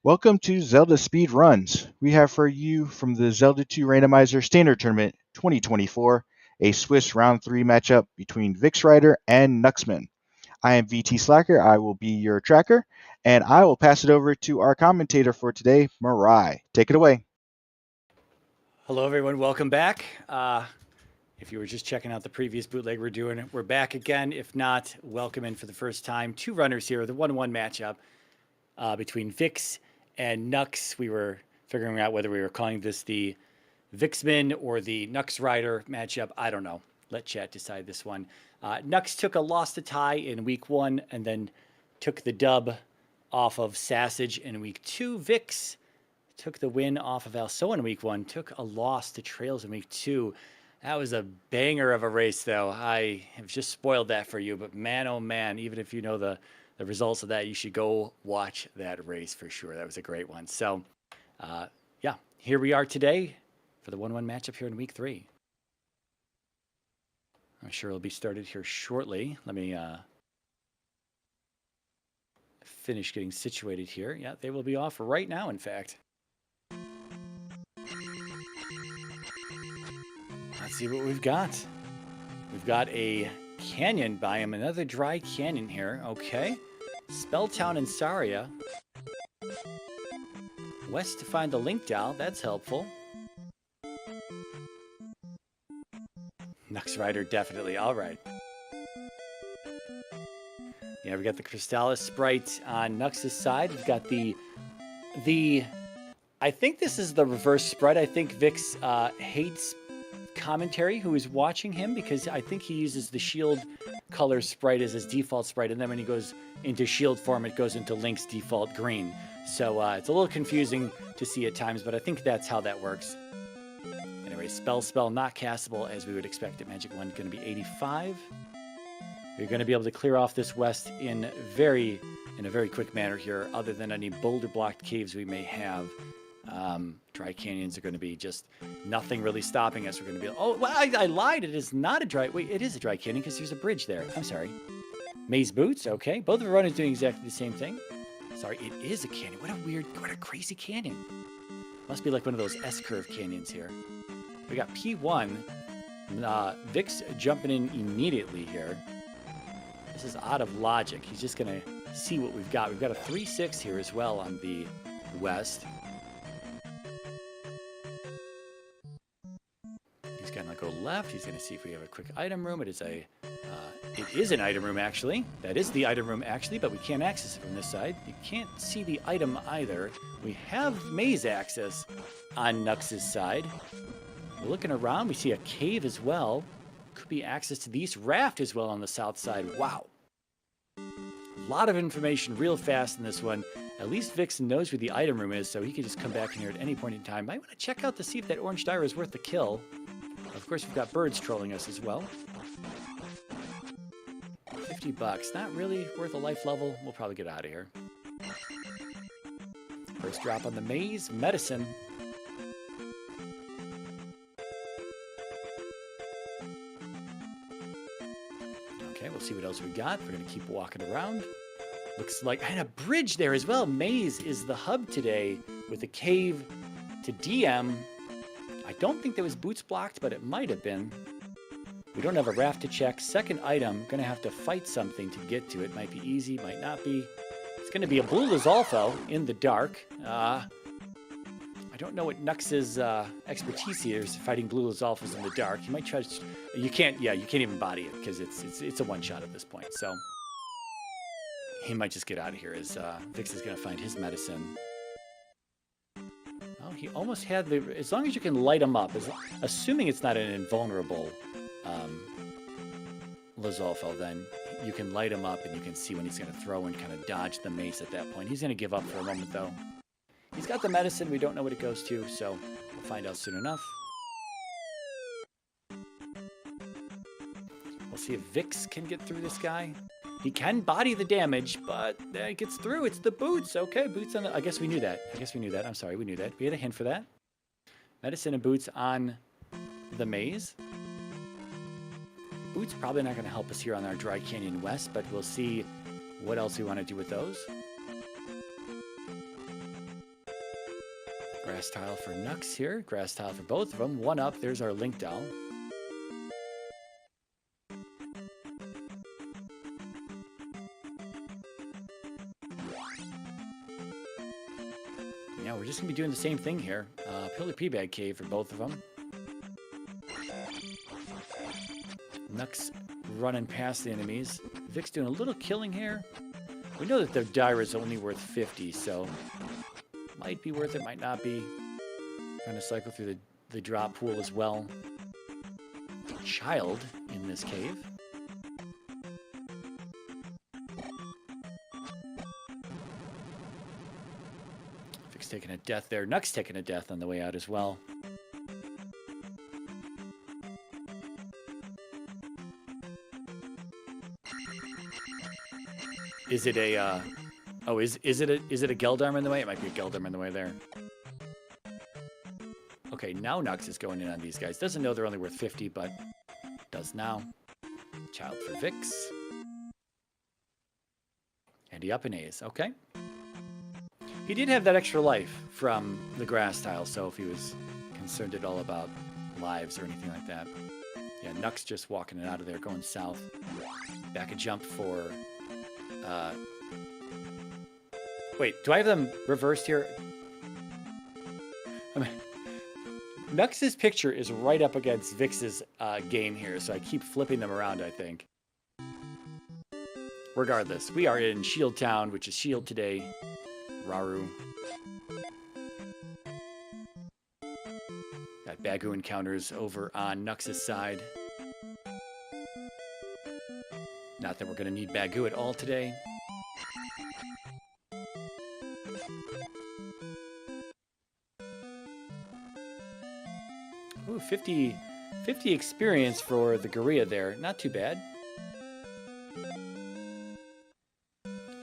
Welcome to Zelda Speed Runs. We have for you from the Zelda 2 Randomizer Standard Tournament 2024 a Swiss Round 3 matchup between VixRyder and Knucksman. I am VT Slacker. I will be your tracker, and I will pass it over to our commentator for today, Mirai. Take it away. Hello, everyone. Welcome back. If you were just checking out the previous bootleg we're doing, we're back again. If not, welcome in for the first time. Two runners here, the 1-1 matchup between Vix and Knux. We were figuring out whether we were calling this the Vixman or the VixRyder matchup. I don't know. Let chat decide this one. Knux took a loss to tie in week 1 and then took the dub off of Sassage in week 2. Vix took the win off of Also in week 1, took a loss to Trails in week 2. That was a banger of a race, though. I have just spoiled that for you, but man, oh man, even if you know the results of that, you should go watch that race for sure. That was a great one. So, yeah, here we are today for the 1-1 matchup here in week 3. I'm sure it'll be started here shortly. Let me finish getting situated here. Yeah, they will be off right now, in fact. Let's see what we've got. We've got a canyon biome, another dry canyon here. Okay. Spelltown and Saria. West to find the Link Doll. That's helpful. VixRyder, definitely. All right. Yeah, we got the Crystallis sprite on Nux's side. We've got the I think this is the reverse sprite. I think Vix hates commentary who is watching him because I think he uses the shield color sprite as his default sprite, and then when he goes into shield form it goes into Link's default green, so it's a little confusing to see at times, but I think that's how that works. Anyway, spell not castable as we would expect at Magic 1, going to be 85. You're going to be able to clear off this west in a very quick manner here, other than any boulder blocked caves we may have. Dry canyons are going to be just nothing really stopping us. We're going to be, oh, well, I lied. It is not a dry, wait, it is a dry canyon because there's a bridge there. I'm sorry. Maze boots, okay. Both of the runners doing exactly the same thing. Sorry, it is a canyon. What a crazy canyon. Must be like one of those S-curve canyons here. We got P1. Vix jumping in immediately here. This is out of logic. He's just going to see what we've got. We've got a 3-6 here as well on the west. He's going to go left. He's going to see if we have a quick item room. It is an item room, actually. That is the item room, actually, but we can't access it from this side. You can't see the item either. We have maze access on Nux's side. We're looking around. We see a cave as well. Could be access to the east raft as well on the south side. Wow. A lot of information real fast in this one. At least Vix knows where the item room is, so he can just come back in here at any point in time. Might want to check out to see if that orange dire is worth the kill. Of course, we've got birds trolling us as well. $50. Not really worth a life level. We'll probably get out of here. First drop on the maze. Medicine. Okay, we'll see what else we got. We're going to keep walking around. Looks like, and a bridge there as well. Maze is the hub today with a cave to DM. I don't think there was boots blocked, but it might have been. We don't have a raft to check. Second item, gonna have to fight something to get to it. Might be easy, might not be. It's gonna be a blue Lizalfo in the dark. I don't know what Nux's expertise here is fighting blue Lizalfos in the dark. You might try to, you can't even body it because it's a one-shot at this point. So he might just get out of here as Vix is gonna find his medicine. Oh, he almost had the, as long as you can light him up, assuming it's not an invulnerable Lizalfo, then you can light him up and you can see when he's going to throw and kind of dodge the mace at that point. He's going to give up for a moment, though. He's got the medicine. We don't know what it goes to, so we'll find out soon enough. We'll see if Vix can get through this guy. He can body the damage, but it gets through. It's the boots. Okay, boots on the... I guess we knew that. I'm sorry, we knew that. We had a hint for that. Medicine and boots on the maze. Boots probably not going to help us here on our Dry Canyon West, but we'll see what else we want to do with those. Grass tile for Knux here. Grass tile for both of them. One up. There's our Link doll. Yeah, we're just going to be doing the same thing here. Pillar P-Bag Cave for both of them. Knux running past the enemies. Vic's doing a little killing here. We know that the Dyra is only worth 50, so might be worth it, might not be. Trying to cycle through the drop pool as well. Child in this cave. Vic's taking a death there. Knux taking a death on the way out as well. Is it a, oh, is it a Geldarm in the way? It might be a Geldarm in the way there. Okay, now Knux is going in on these guys. Doesn't know they're only worth 50, but does now. Child for Vix. And he up in A's, okay. He did have that extra life from the grass tile, so if he was concerned at all about lives or anything like that. Yeah, Knux just walking it out of there, going south. Back a jump for... wait, do I have them reversed here? I mean, Knux's picture is right up against Vix's game here, so I keep flipping them around, I think. Regardless, we are in Shield Town, which is Shield today. Raru. Got Bagu encounters over on Knux's side. Not that we're going to need Bagu at all today. Ooh, 50 experience for the Gorilla there. Not too bad.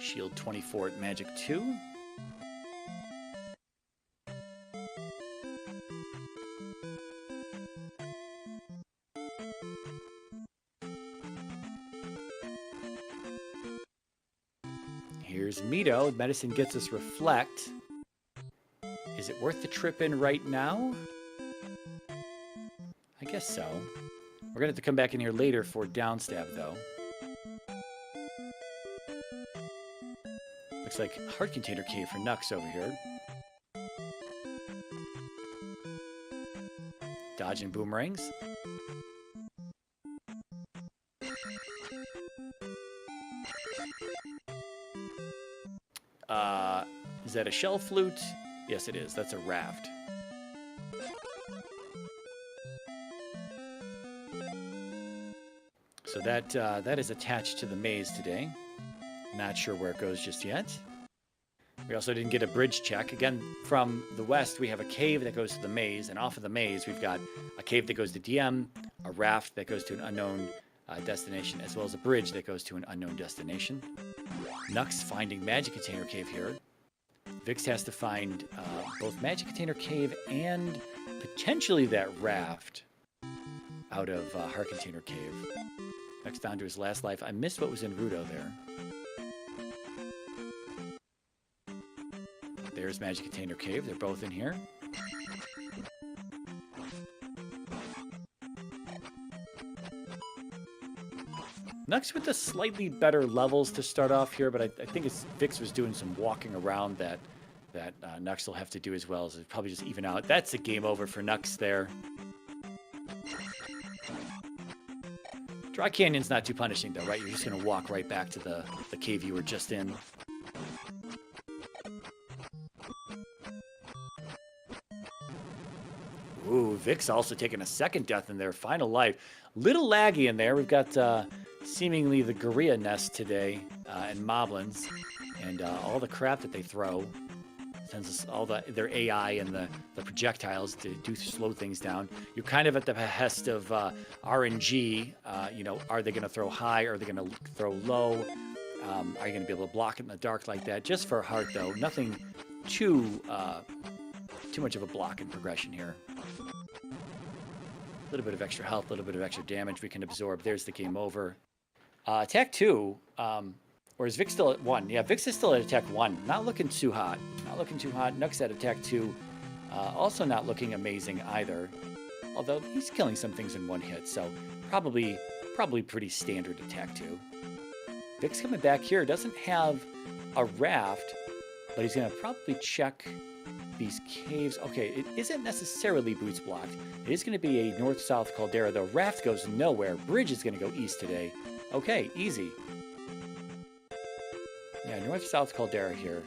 Shield 24 at Magic 2. Here's Mito. Medicine gets us Reflect. Is it worth the trip in right now? I guess so. We're going to have to come back in here later for Downstab, though. Looks like Heart Container Cave for Knux over here. Dodging boomerangs. Is that a shell flute? Yes, it is. That's a raft. So that is attached to the maze today. Not sure where it goes just yet. We also didn't get a bridge check. Again, from the west, we have a cave that goes to the maze, and off of the maze, we've got a cave that goes to DM, a raft that goes to an unknown destination, as well as a bridge that goes to an unknown destination. Knux finding Magic Container Cave here. Vix has to find both Magic Container Cave and potentially that raft out of Heart Container Cave. Next down to his last life. I missed what was in Rudo there. There's Magic Container Cave. They're both in here. Knux with the slightly better levels to start off here, but I think Vix was doing some walking around that Knux will have to do as well, so probably just even out. That's a game over for Knux there. Dry Canyon's not too punishing though, right? You're just going to walk right back to the cave you were just in. Ooh, Vix also taking a second death in their final life. Little laggy in there. We've got seemingly the Gorilla nest today and Moblins, and all the crap that they throw sends us all their AI and the projectiles to do slow things down. You're kind of at the behest of RNG. You know, are they going to throw high? Are they going to throw low? Are you going to be able to block it in the dark like that? Just for Heart, though, nothing too much of a block in progression here. A little bit of extra health, a little bit of extra damage we can absorb. There's the game over. Attack 2, or is Vix still at 1? Yeah, Vix is still at attack 1. Not looking too hot. Not looking too hot. Knux at attack 2. Also not looking amazing either. Although he's killing some things in one hit, so probably pretty standard attack too. Vix coming back here doesn't have a raft, but he's going to probably check these caves. Okay, it isn't necessarily boots blocked. It is going to be a north-south caldera, though. Raft goes nowhere. Bridge is going to go east today. Okay, easy. Yeah, north-south caldera here.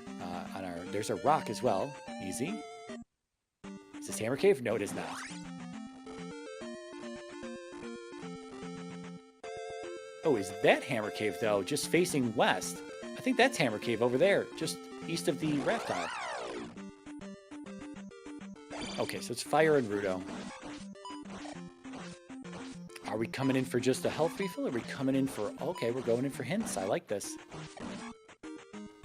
There's a rock as well. Easy. Is this hammer cave? No, it is not. Oh, is that hammer cave, though, just facing west? I think that's hammer cave over there, just east of the raft tile. Okay, so it's fire and Rudo. Are we coming in for just a health refill? Or are we coming in for... Okay, we're going in for hints. I like this.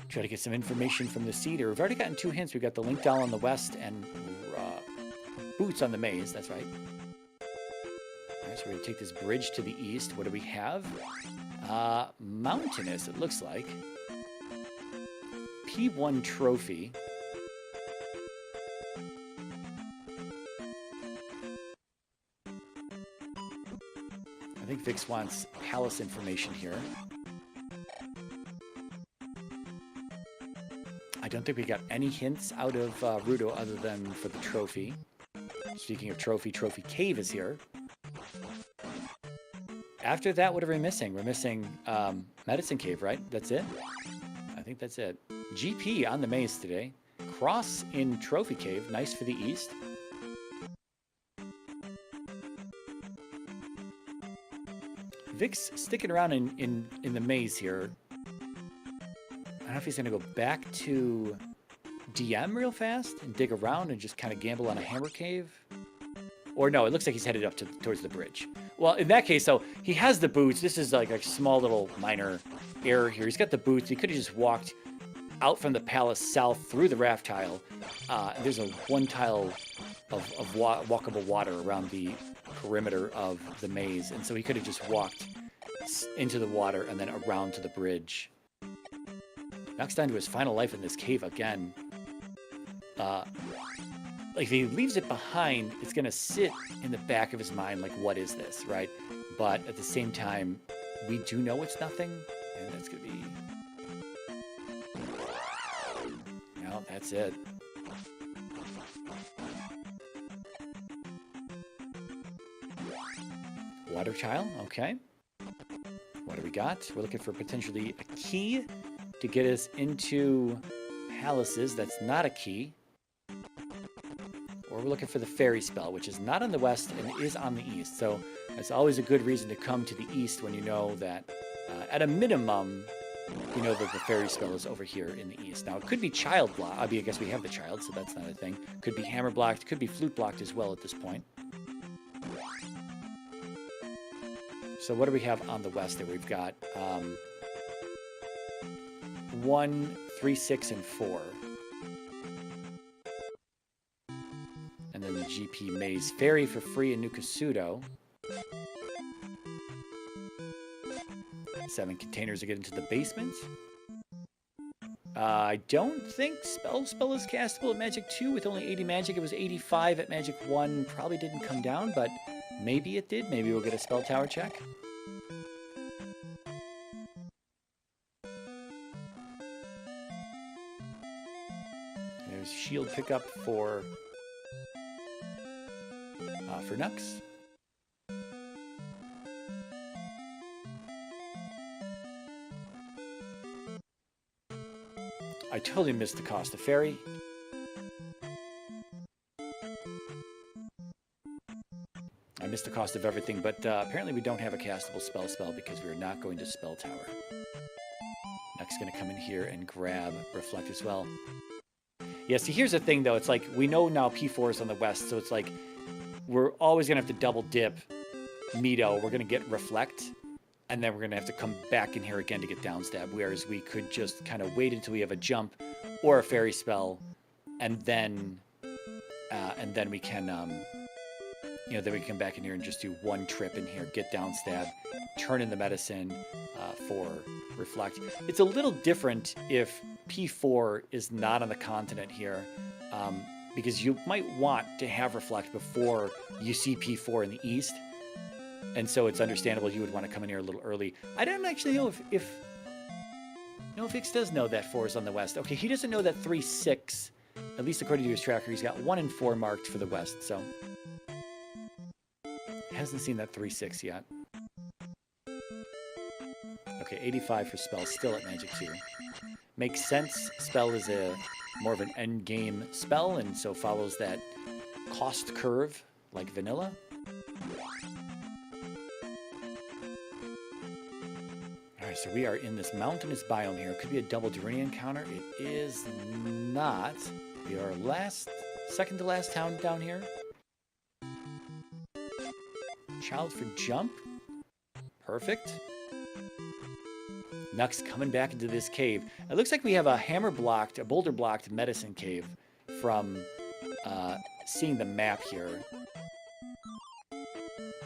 Try to get some information from the seeder. We've already gotten 2 hints. We've got the link doll on the west and boots on the maze. That's right. All right, so we're going to take this bridge to the east. What do we have? Mountainous, it looks like. P1 trophy. I think Vix wants palace information here. I don't think we got any hints out of Rudo other than for the trophy. Speaking of trophy, Trophy Cave is here. After that, what are we missing? We're missing Medicine Cave, right? That's it? I think that's it. GP on the maze today. Cross in Trophy Cave. Nice for the east. Vix sticking around in the maze here. I don't know if he's going to go back to DM real fast and dig around and just kind of gamble on a hammer cave. Or no, it looks like he's headed up towards the bridge. Well, in that case, though, he has the boots. This is like a small little minor error here. He's got the boots. He could have just walked out from the palace south through the raft tile. There's a 1 tile of walkable water around the perimeter of the maze. And so he could have just walked into the water and then around to the bridge. Knocks down to his final life in this cave again. Like, if he leaves it behind, it's going to sit in the back of his mind, like, what is this, right? But at the same time, we do know it's nothing, and that's going to be... No, that's it. Water tile, okay. What do we got? We're looking for potentially a key to get us into palaces. That's not a key. Or we're looking for the fairy spell, which is not on the west and is on the east. So that's always a good reason to come to the east when you know that, at a minimum, you know that the fairy spell is over here in the east. Now, it could be child blocked. I guess we have the child, so that's not a thing. Could be hammer blocked. Could be flute blocked as well at this point. So what do we have on the west there? We've got 1, 3, 6, and 4. And then the GP Maze Fairy for free in Nukasudo. 7 containers to get into the basement. I don't think Spell is castable at Magic 2 with only 80 magic. It was 85 at Magic 1. Probably didn't come down, but maybe it did. Maybe we'll get a Spell Tower check. There's shield pickup for Knux. I totally missed the cost of Fairy. I missed the cost of everything, but apparently we don't have a castable spell because we're not going to Spell Tower. Knux going to come in here and grab Reflect as well. Yeah, see, here's the thing, though. It's like, we know now P4 is on the west, so it's like, we're always going to have to double dip Mito. We're going to get Reflect, and then we're going to have to come back in here again to get Downstab, whereas we could just kind of wait until we have a jump or a fairy spell, and then we can, you know, then we can come back in here and just do one trip in here, get Downstab, turn in the medicine for Reflect. It's a little different if P4 is not on the continent here. because you might want to have Reflect before you see P4 in the east. And so it's understandable you would want to come in here a little early. I don't actually know if no, Vix does know that 4 is on the west. Okay, he doesn't know that 3-6, at least according to his tracker, he's got 1 and 4 marked for the west, so hasn't seen that 3-6 yet. Okay, 85 for Spell, still at Magic 2. Makes sense. Spell is a more of an end game spell, and so follows that cost curve like vanilla. Alright, so we are in this mountainous biome here. Could be a double Durania encounter. It is not. We are second to last town down here. Child for jump. Perfect. Nux coming back into this cave. It looks like we have a boulder-blocked medicine cave from seeing the map here.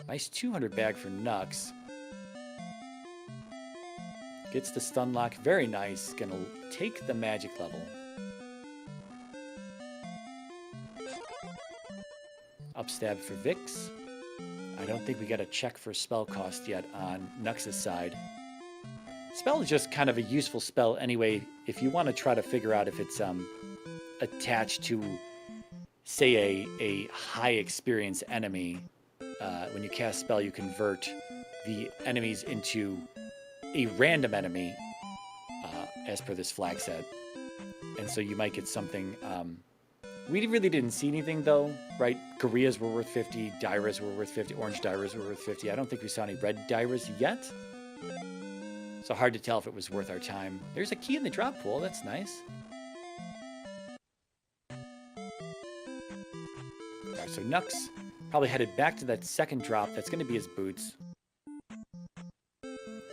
Nice 200 bag for Nux. Gets the stun lock. Very nice. Gonna take the magic level. Upstab for Vix. I don't think we got a check for spell cost yet on Nux's side. Spell is just kind of a useful spell anyway. If you want to try to figure out if it's attached to, say, a high experience enemy, when you cast spell, you convert the enemies into a random enemy, as per this flag set. And so you might get something. We really didn't see anything though, right? Koreas were worth 50, Dyras were worth 50, orange Dyras were worth 50. I don't think we saw any red Dyras yet. So hard to tell if it was worth our time. There's a key in the drop pool, that's nice. Alright, so Nux probably headed back to that second drop. That's going to be his boots.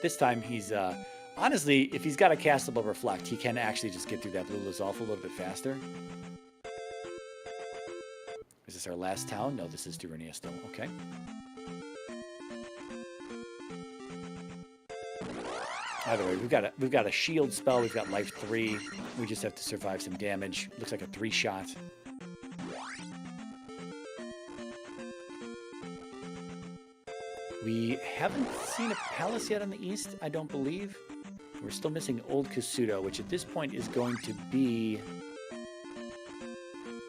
This time he's, honestly, if he's got a castable Reflect, he can actually just get through that blue Lizalfa a little bit faster. Is this our last town? No, this is Durania still. Okay. Either way, we've got a shield spell. We've got life 3. We just have to survive some damage. Looks like a 3-shot. We haven't seen a palace yet on the east, I don't believe. We're still missing Old Kasuto, which at this point is going to be...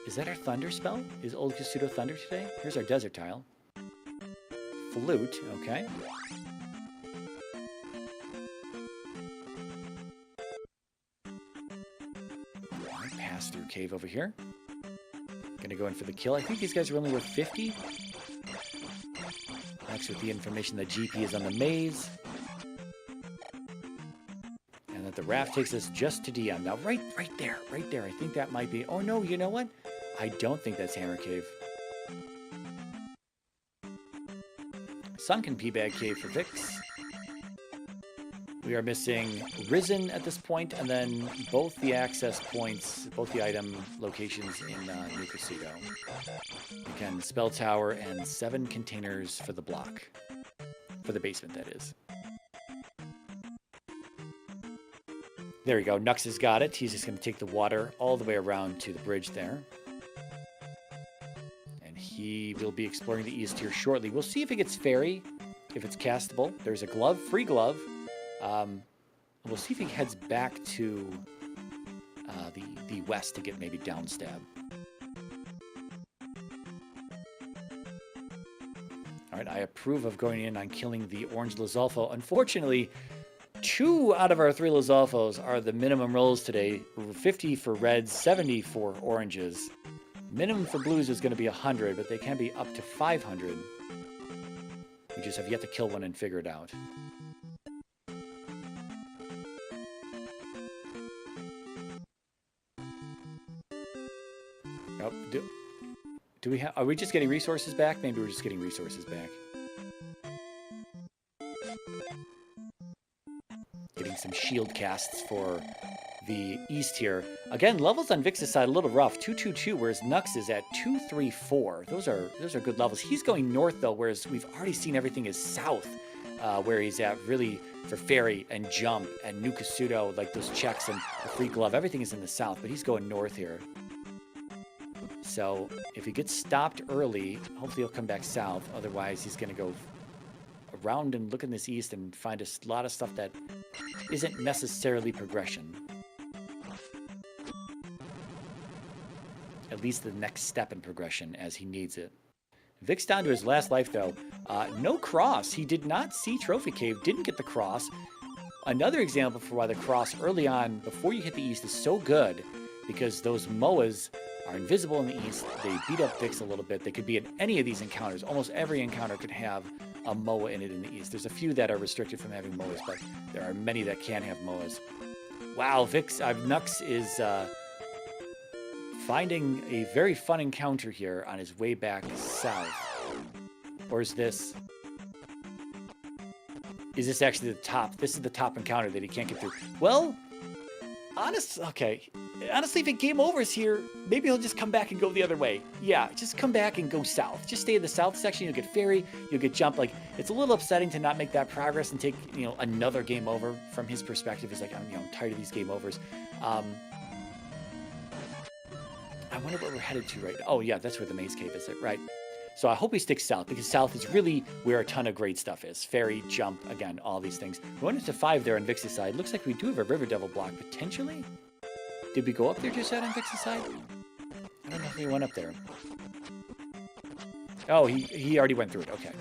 Is that our Thunder spell? Is Old Kasuto Thunder today? Here's our Desert Tile. Flute, okay. Alright, pass through cave over here. Gonna go in for the kill. I think these guys are only worth 50. Next with the information that GP is on the maze. And that the raft takes us just to DM. Now, right there. I think that might be... Oh, no, you know what? I don't think that's Hammer Cave. Sunken P-Bag Cave for Vix. We are missing Risen at this point, and then both the access points, both the item locations in New Casino. Again, Spell Tower and 7 containers for the block. For the basement, that is. There we go. Nux has got it. He's just going to take the water all the way around to the bridge there. And he will be exploring the east here shortly. We'll see if it gets fairy, if it's castable. There's a glove, free glove. We'll see if he heads back to the west to get maybe downstab. All right, I approve of going in on killing the orange Lizalfo. Unfortunately, 2 out of our 3 Lizalfos are the minimum rolls today. 50 for reds, 70 for oranges. Minimum for blues is going to be 100, but they can be up to 500. We just have yet to kill one and figure it out. Oh, do we have? Are we just getting resources back? Maybe we're just getting resources back. Getting some shield casts for the east here. Again, levels on Vix's side a little rough. 222, whereas Nux is at 234. Those are good levels. He's going north though, whereas we've already seen everything is south, where he's at really for fairy and jump and New Kasuto, like those checks and the free glove. Everything is in the south, but he's going north here. So if he gets stopped early, hopefully he'll come back south. Otherwise, he's going to go around and look in this east and find a lot of stuff that isn't necessarily progression. At least the next step in progression as he needs it. Vix down to his last life, though. No cross. He did not see Trophy Cave, didn't get the cross. Another example for why the cross early on, before you hit the east, is so good, because those MOAs are invisible in the east. They beat up Vix a little bit. They could be in any of these encounters. Almost every encounter could have a MOA in it in the east. There's a few that are restricted from having MOAs, but there are many that can have MOAs. Wow, Knux is finding a very fun encounter here on his way back south. Or is this actually the top? This is the top encounter that he can't get through. Well, okay. Honestly, if it game overs here, maybe he'll just come back and go the other way. Yeah, just come back and go south. Just stay in the south section. You'll get ferry. You'll get jump. Like, it's a little upsetting to not make that progress and take, another game over from his perspective. He's like, I'm tired of these game overs. I wonder where we're headed to right now. Oh, yeah, that's where the maze cave is, right? So I hope he sticks south, because south is really where a ton of great stuff is. Ferry, jump, again, all these things. We went into 5 there on Vix's side. Looks like we do have a River Devil block, potentially. Did we go up there just out on Vix's side? I don't know if we went up there. Oh, he already went through it. Okay.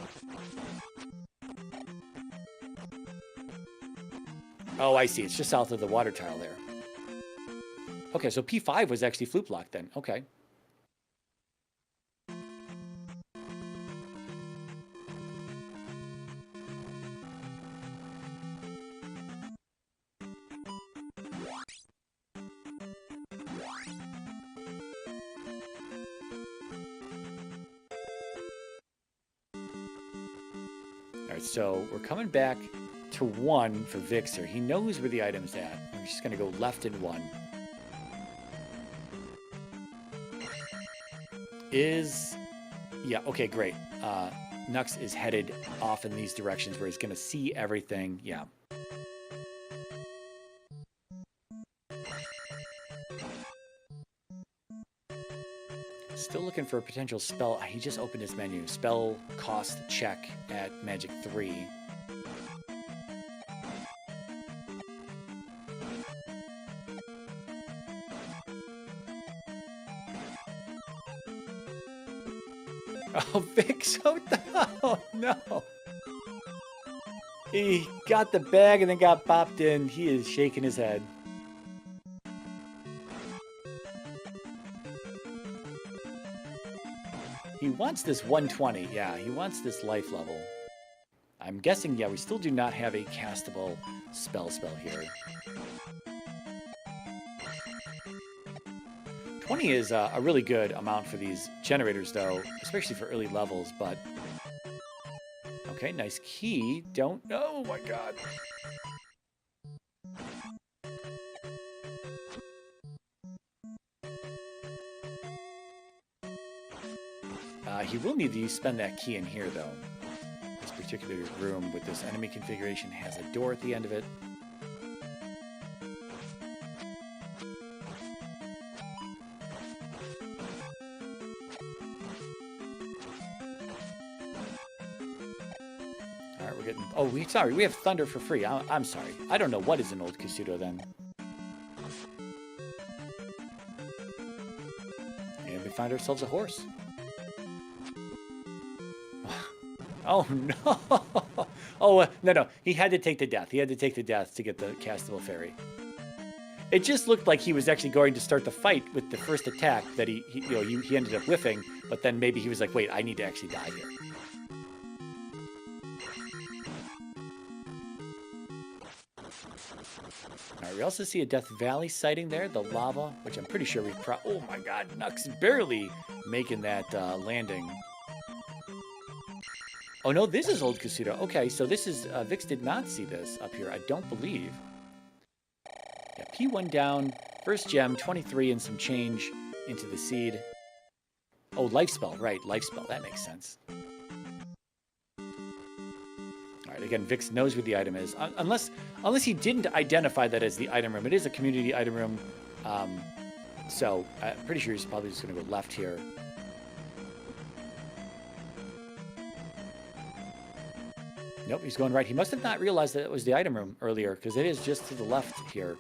Oh, I see. It's just south of the water tile there. Okay, so P5 was actually flute block then. Okay. Alright, so we're coming back to 1 for Vixer. He knows where the item's at. We're just going to go left in 1. Yeah, okay, great. Knux is headed off in these directions where he's going to see everything. Yeah. Still looking for a potential spell. He just opened his menu. Spell cost check at Magic 3. Oh, Vix, oh no. He got the bag and then got bopped in. He is shaking his head. He wants this 120. Yeah, he wants this life level. I'm guessing, yeah, we still do not have a castable spell here. 20 is a really good amount for these generators, though, especially for early levels, but... Okay, nice key. Don't... Oh, my God. He will need to spend that key in here, though. This particular room with this enemy configuration has a door at the end of it. Alright, we're getting... Oh, sorry, we have thunder for free. I'm sorry. I don't know what is an old Kasuto, then. And we find ourselves a horse. Oh, no. Oh, no. He had to take the death. He had to take the death to get the castable fairy. It just looked like he was actually going to start the fight with the first attack that he ended up whiffing, but then maybe he was like, wait, I need to actually die here. All right, we also see a Death Valley sighting there, the lava, which I'm pretty sure oh my God, Knux barely making that landing. Oh no, this is Old Kasuto. Okay, so this is, Vix did not see this up here, I don't believe. Yeah, P1 down, first gem, 23 and some change into the seed. Oh, life spell, right, life spell, that makes sense. Alright, again, Vix knows where the item is. Unless he didn't identify that as the item room. It is a community item room. So I'm pretty sure he's probably just going to go left here. Nope, he's going right. He must have not realized that it was the item room earlier, because it is just to the left here.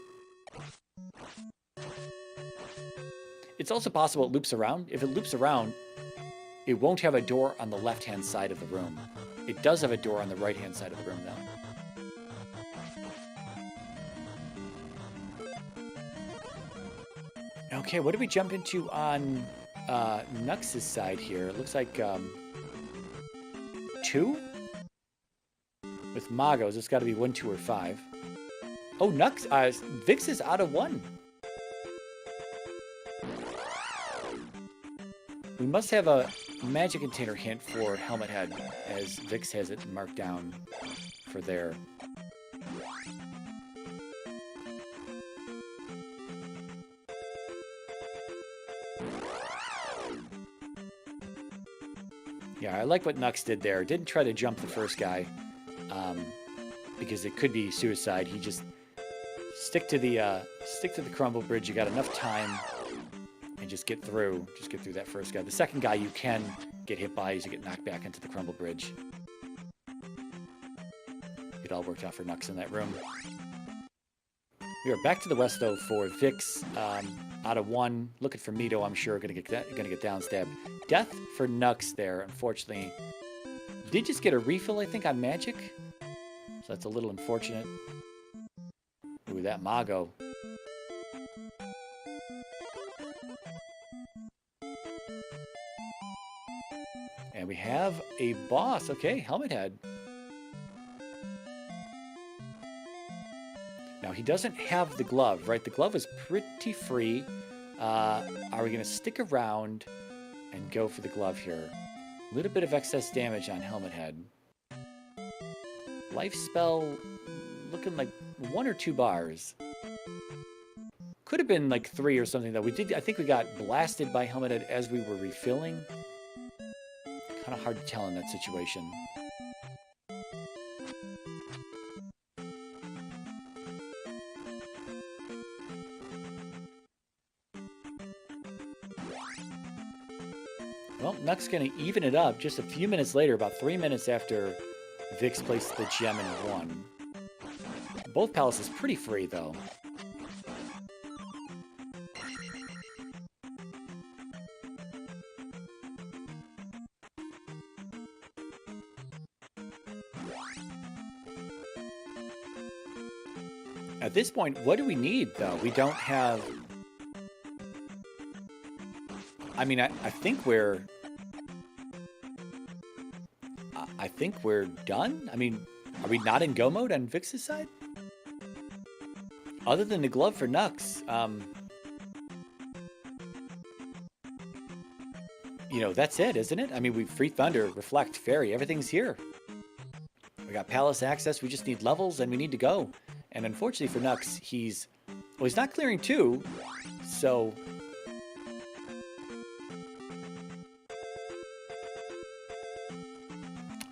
It's also possible it loops around. If it loops around, it won't have a door on the left-hand side of the room. It does have a door on the right-hand side of the room, though. Okay, what do we jump into on Knucks's side here? It looks like 2? With Magos, it's got to be 1, 2, or 5. Oh, Vix is out of 1. We must have a magic container hint for Helmet Head, as Vix has it marked down for there. Yeah, I like what Knux did there. Didn't try to jump the first guy, because it could be suicide. He just stick to the crumble bridge. You got enough time, and just get through. Just get through that first guy. The second guy you can get hit by as you get knocked back into the crumble bridge. It all worked out for Knux in that room. We are back to the west though for Vix, out of 1. Looking for Mito, I'm sure gonna get down stabbed. Death for Knux there, unfortunately. Did just get a refill, I think, on magic. So that's a little unfortunate. Ooh, that Mago. And we have a boss. Okay, Helmet Head. Now, he doesn't have the glove, right? The glove is pretty free. Are we going to stick around and go for the glove here? A little bit of excess damage on Helmet Head. Life spell looking like 1 or 2 bars. Could have been like 3 or something, though. I think we got blasted by Helmet Head as we were refilling. Kind of hard to tell in that situation. Well, Knux going to even it up just a few minutes later, about 3 minutes after Vix placed the gem in 1. Both palaces pretty free, though. At this point, what do we need, though? We don't have... I mean, I think we're... I think we're done? I mean, are we not in go mode on Vix's side? Other than the glove for Knux, you know, that's it, isn't it? I mean, we've Free Thunder, Reflect, Fairy, everything's here. We got Palace access, we just need levels, and we need to go. And unfortunately for Knux, he's not clearing 2, so...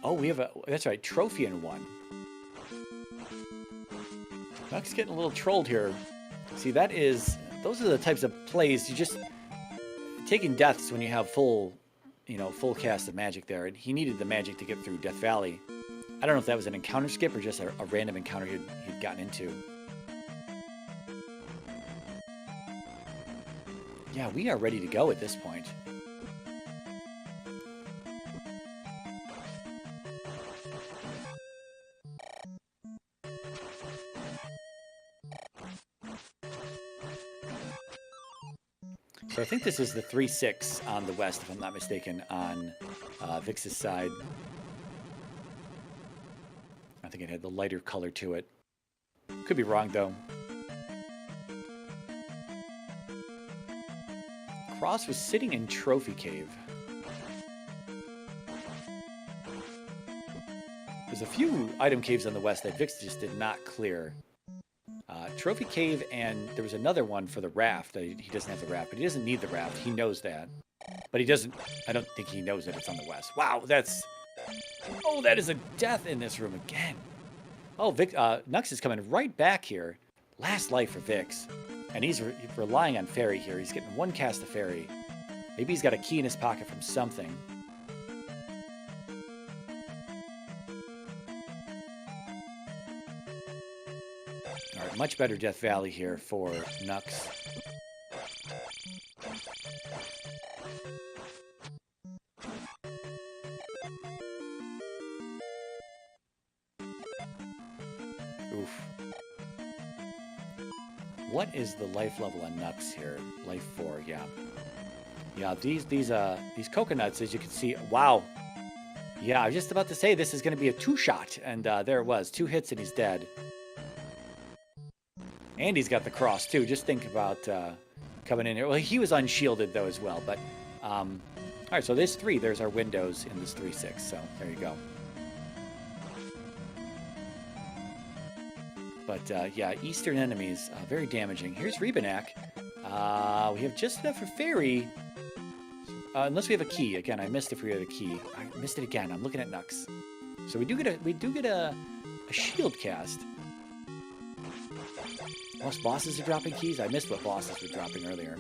Oh, we have that's right, trophy in 1. Knux getting a little trolled here. See, those are the types of plays you just... Taking deaths when you have full cast of magic there. And he needed the magic to get through Death Valley. I don't know if that was an encounter skip or just a random encounter he'd gotten into. Yeah, we are ready to go at this point. So I think this is the 3-6 on the west, if I'm not mistaken, on Vix's side. I think it had the lighter color to it. Could be wrong, though. Cross was sitting in Trophy Cave. There's a few item caves on the west that Vix just did not clear. Trophy Cave, and there was another one for the raft. He doesn't have the raft, but he doesn't need the raft. He knows that. But he doesn't... I don't think he knows that it's on the west. Wow, that's... Oh, that is a death in this room again. Oh, Knux is coming right back here. Last life for Vix. And he's relying on fairy here. He's getting one cast of fairy. Maybe he's got a key in his pocket from something. All right, much better Death Valley here for Knux. Oof. What is the life level on Knux here? Life 4, yeah. Yeah, these coconuts, as you can see, wow. Yeah, I was just about to say this is going to be a 2-shot, and there it was. 2 hits and he's dead. And he's got the cross, too. Just think about coming in here. Well, he was unshielded, though, as well. But, all right, so there's 3. There's our windows in this 3-6, so there you go. But, yeah, Eastern enemies, very damaging. Here's Rebanak. We have just enough for Fairy. Unless we have a key. Again, I missed if we had a key. I missed it again. I'm looking at Knux. So we do get a shield cast. Most bosses are dropping keys? I missed what bosses were dropping earlier.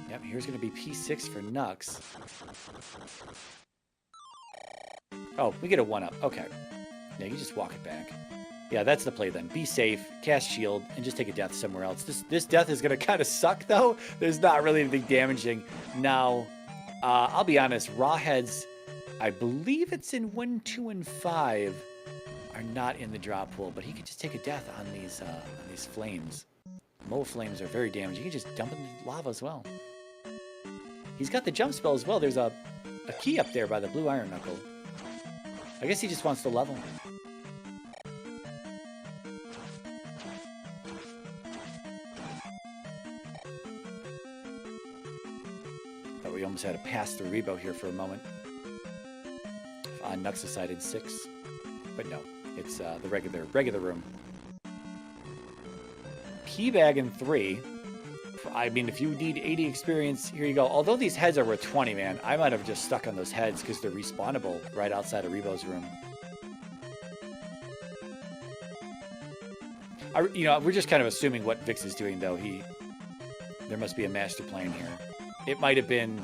Yep, here's going to be P6 for Knux. Oh, we get a 1-up. Okay. Yeah, you just walk it back. Yeah, that's the play then. Be safe, cast shield, and just take a death somewhere else. This death is going to kind of suck, though. There's not really anything damaging. Now, I'll be honest. Raw heads, I believe it's in 1, 2, and 5, are not in the drop pool. But he could just take a death on these flames. Mo flames are very damaging. You can just dump in the lava as well. He's got the jump spell as well. There's a key up there by the blue iron knuckle. I guess he just wants to level. Thought we almost had a pass through Rebo here for a moment. On Knux side in 6. But no, it's the regular room. Key bag in 3. I mean, if you need 80 experience, here you go. Although these heads are worth 20, man, I might have just stuck on those heads because they're respawnable right outside of Rebo's room. We're just kind of assuming what Vix is doing, though. There must be a master plan here. It might have been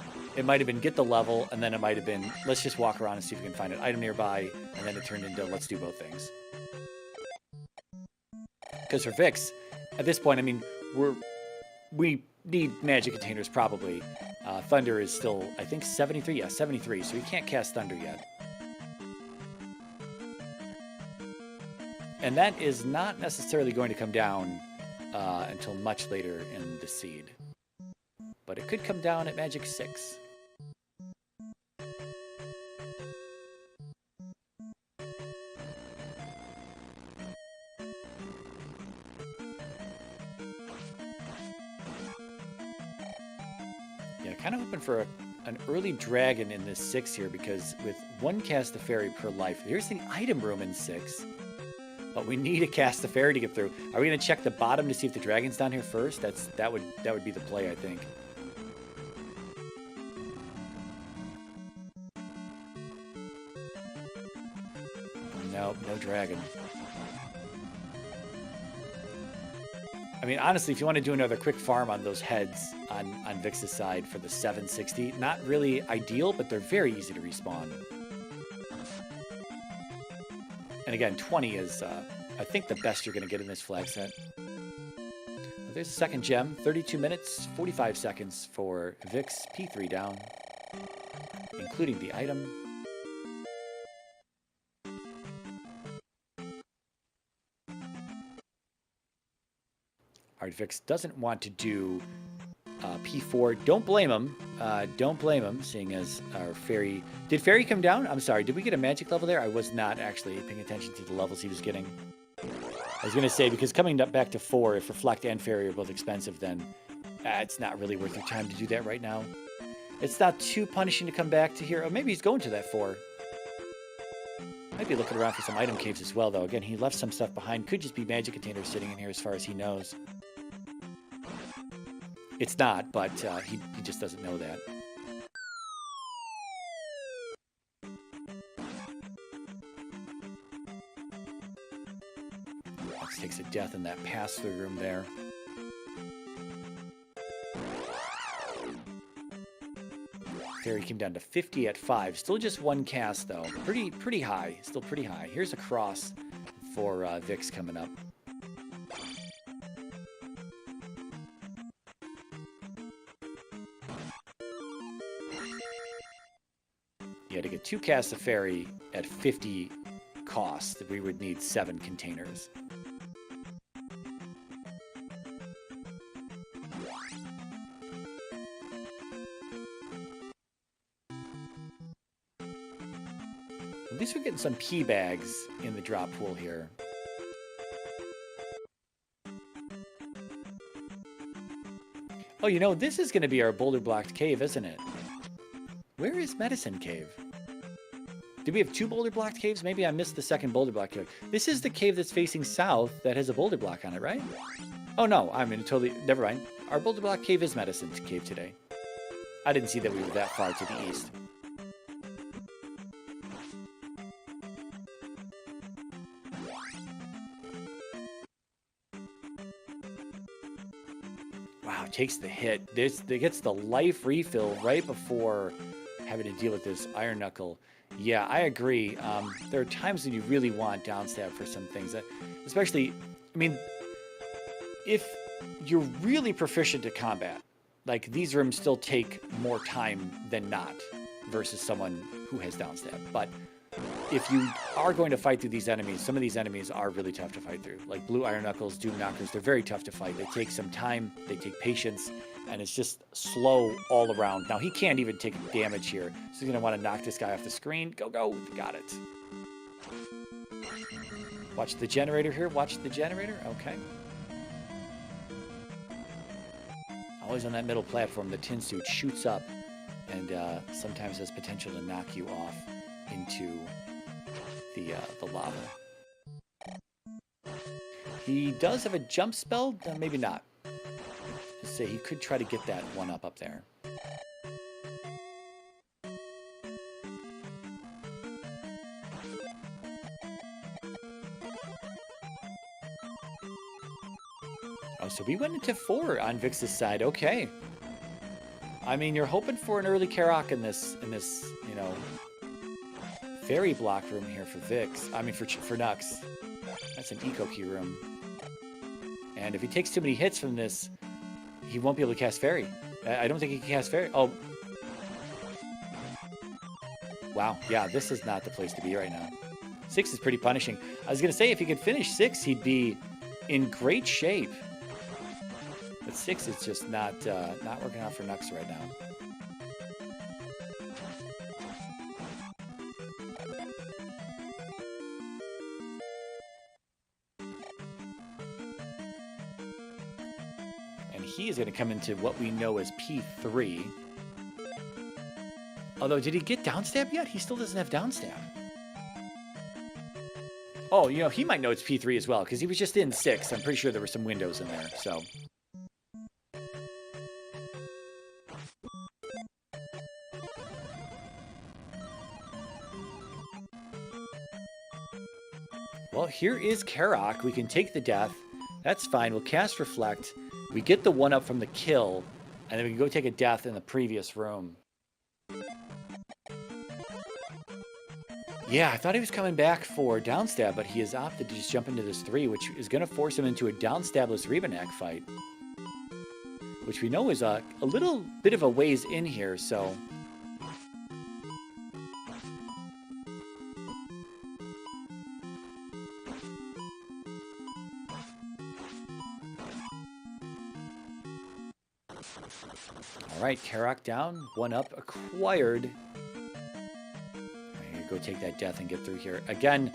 get the level, and then it might have been let's just walk around and see if we can find an item nearby, and then it turned into let's do both things. Because for Vix, at this point, I mean, we need magic containers probably. Thunder is still, I think, 73. Yeah, 73. So he can't cast Thunder yet. And that is not necessarily going to come down until much later in the seed. But it could come down at Magic 6. Yeah, kind of hoping for an early dragon in this 6 here, because with 1 cast of fairy per life, here's the item room in 6. But we need a cast of fairy to get through. Are we going to check the bottom to see if the dragon's down here first? That would be the play, I think. Nope, no dragon. I mean, honestly, if you want to do another quick farm on those heads on Vix's side for the 760, not really ideal, but they're very easy to respawn. And again, 20 is, I think, the best you're going to get in this flag set. Well, there's the second gem. 32 minutes, 45 seconds for Vix, P3 down, including the item. All right, Vix doesn't want to do P4. Don't blame him. Don't blame him, seeing as our fairy... Did fairy come down? I'm sorry. Did we get a magic level there? I was not actually paying attention to the levels he was getting. I was going to say, because coming up back to 4, if Reflect and Fairy are both expensive, then it's not really worth your time to do that right now. It's not too punishing to come back to here. Oh, maybe he's going to that 4. Might be looking around for some item caves as well, though. Again, he left some stuff behind. Could just be magic containers sitting in here as far as he knows. It's not, but he just doesn't know that. Nox takes a death in that pass-through room there. Fairy came down to 50 at 5. Still just one cast, though. Pretty high. Still pretty high. Here's a cross for Vix coming up. Yeah, to get 2 casts of Fairy at 50 cost, we would need 7 containers. At least we're getting some P bags in the drop pool here. Oh, you know, this is going to be our boulder blocked cave, isn't it? Where is Medicine Cave? Did we have 2 boulder blocked caves? Maybe I missed the second boulder block cave. This is the cave that's facing south that has a boulder block on it, right? Oh no, I mean, totally, never mind. Our boulder block cave is Medicine Cave today. I didn't see that we were that far to the east. Wow, takes the hit. This gets the life refill right before having to deal with this Iron Knuckle. Yeah, I agree. There are times when you really want downstab for some things. Especially, I mean, if you're really proficient at combat, like these rooms still take more time than not versus someone who has downstab. But if you are going to fight through these enemies, some of these enemies are really tough to fight through. Like Blue Iron Knuckles, Doom Knockers, they're very tough to fight. They take some time, they take patience, and it's just slow all around. Now, he can't even take damage here, so he's going to want to knock this guy off the screen. Go, go. Got it. Watch the generator here. Watch the generator. Okay. Always on that middle platform, the tin suit shoots up and sometimes has potential to knock you off into the lava. He does have a jump spell, maybe not. Let's say he could try to get that one up there. Oh, so we went into 4 on Vix's side. Okay. I mean, you're hoping for an early Karok in this, you know, fairy block room here for Vix. I mean, for Nux. That's an eco key room. And if he takes too many hits from this, he won't be able to cast Fairy. I don't think he can cast Fairy. Oh. Wow. Yeah, this is not the place to be right now. 6 is pretty punishing. I was going to say, if he could finish 6, he'd be in great shape. But 6 is just not working out for Nux right now. And he is going to come into what we know as P3. Although, did he get downstab yet? He still doesn't have downstab. Oh, you know, he might know it's P3 as well, because he was just in 6. I'm pretty sure there were some windows in there, so... Well, here is Karok. We can take the death. That's fine. We'll cast Reflect. We get the 1-up from the kill, and then we can go take a death in the previous room. Yeah, I thought he was coming back for downstab, but he has opted to just jump into this 3, which is going to force him into a downstabless Rebanak fight. Which we know is a little bit of a ways in here, so... All right, Karok down, 1-up acquired. Go take that death and get through here. Again,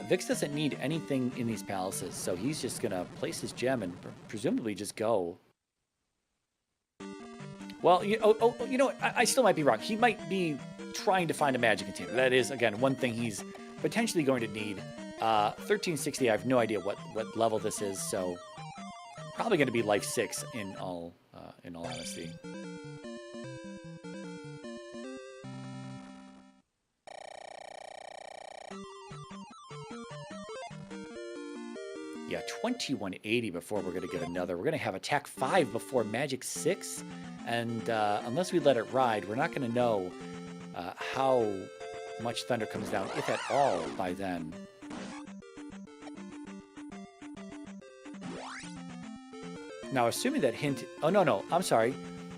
Vix doesn't need anything in these palaces, so he's just going to place his gem and presumably just go. Well, you know what? I still might be wrong. He might be trying to find a magic container. That is, again, one thing he's potentially going to need. 1360, I have no idea what level this is, so probably going to be life 6 in all honesty. Yeah, 2180 before we're going to get another. We're going to have attack 5 before magic 6. And unless we let it ride, we're not going to know how much thunder comes down, if at all, by then. Now, assuming that hint... Oh, no, I'm sorry.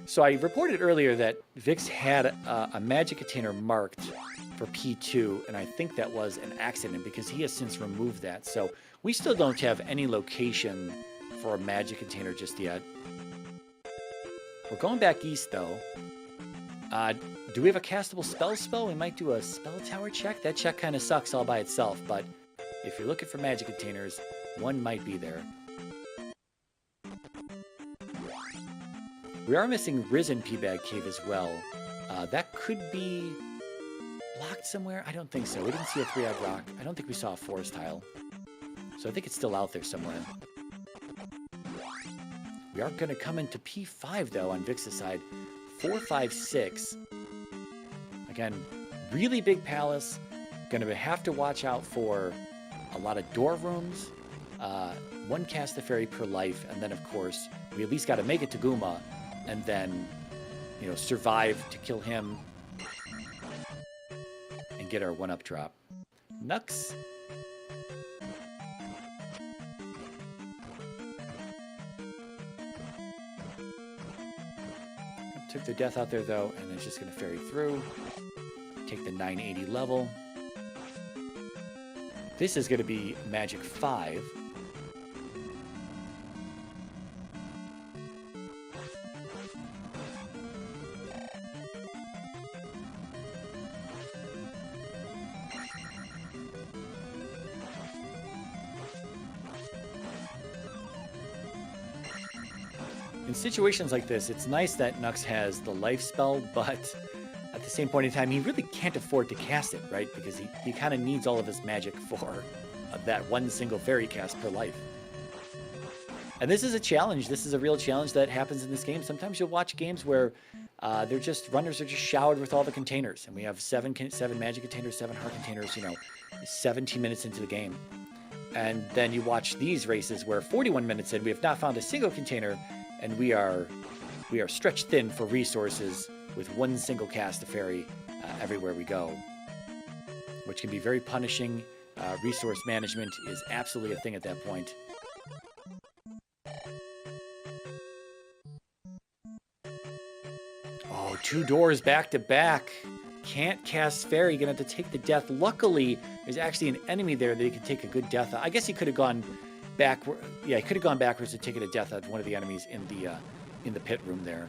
So I reported earlier that Vix had a magic container marked for P2, and I think that was an accident because he has since removed that. So we still don't have any location for a magic container just yet. We're going back east, though. Do we have a castable spell? We might do a spell tower check. That check kind of sucks all by itself, but if you're looking for magic containers, one might be there. We are missing Risen Peabag Cave as well. That could be blocked somewhere. I don't think so. We didn't see a 3-eyed rock. I don't think we saw a forest tile. So I think it's still out there somewhere. We are going to come into P5, though, on Vix's side. 4, 5, 6. Again, really big palace. Going to have to watch out for a lot of door rooms. 1 cast of fairy per life. And then, of course, we at least got to make it to Guma. And then, you know, survive to kill him. And get our 1-up drop. Knux. Took the death out there, though, and it's just going to ferry through. Take the 980 level. This is going to be Magic 5. In situations like this, it's nice that Knux has the life spell, but at the same point in time, he really can't afford to cast it, right? Because he kind of needs all of his magic for that 1 single fairy cast per life. And this is a challenge. This is a real challenge that happens in this game. Sometimes you'll watch games where runners are just showered with all the containers, and we have 7 magic containers, 7 heart containers, 17 minutes into the game. And then you watch these races where 41 minutes in, we have not found a single container, and we are stretched thin for resources with 1 single cast of fairy everywhere we go, which can be very punishing. Resource management is absolutely a thing at that point. Oh, 2 doors back to back. Can't cast fairy, gonna have to take the death. Luckily, there's actually an enemy there that he can take a good death. I guess he could have gone backward. Yeah, he could have gone backwards to take a death out of one of the enemies in the pit room there.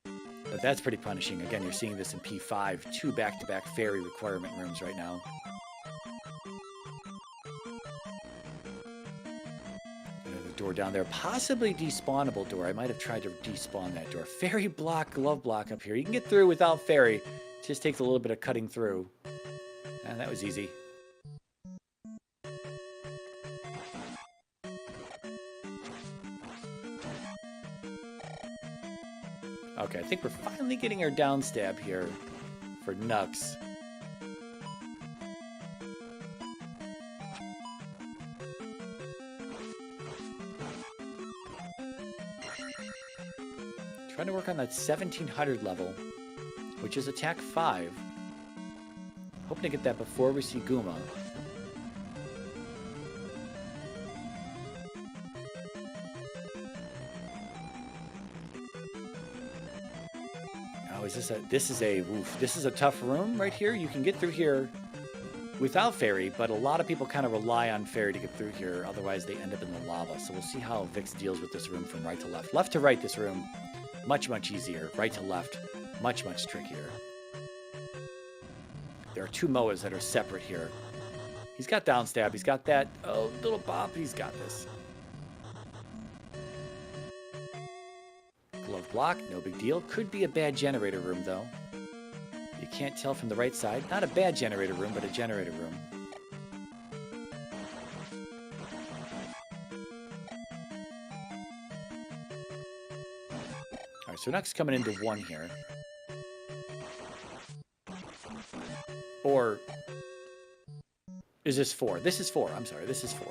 But that's pretty punishing. Again, you're seeing this in P5. 2 back-to-back fairy requirement rooms right now. Another door down there. Possibly despawnable door. I might have tried to despawn that door. Fairy block, glove block up here. You can get through without fairy. It just takes a little bit of cutting through. And that was easy. Okay, I think we're finally getting our down stab here for Knux. Trying to work on that 1700 level, which is attack 5. Hoping to get that before we see Guma. This is a tough room right here. You can get through here without fairy, but a lot of people kind of rely on fairy to get through here. Otherwise, they end up in the lava. So we'll see how Vix deals with this room from right to left. Left to right, this room, much, much easier. Right to left, much, much trickier. There are 2 Moas that are separate here. He's got down stab. He's got that little bop. He's got this. Glove block, no big deal. Could be a bad generator room, though. You can't tell from the right side. Not a bad generator room, but a generator room. Alright, so Knux coming into 1 here. Or Is this 4? This is 4. I'm sorry. This is 4.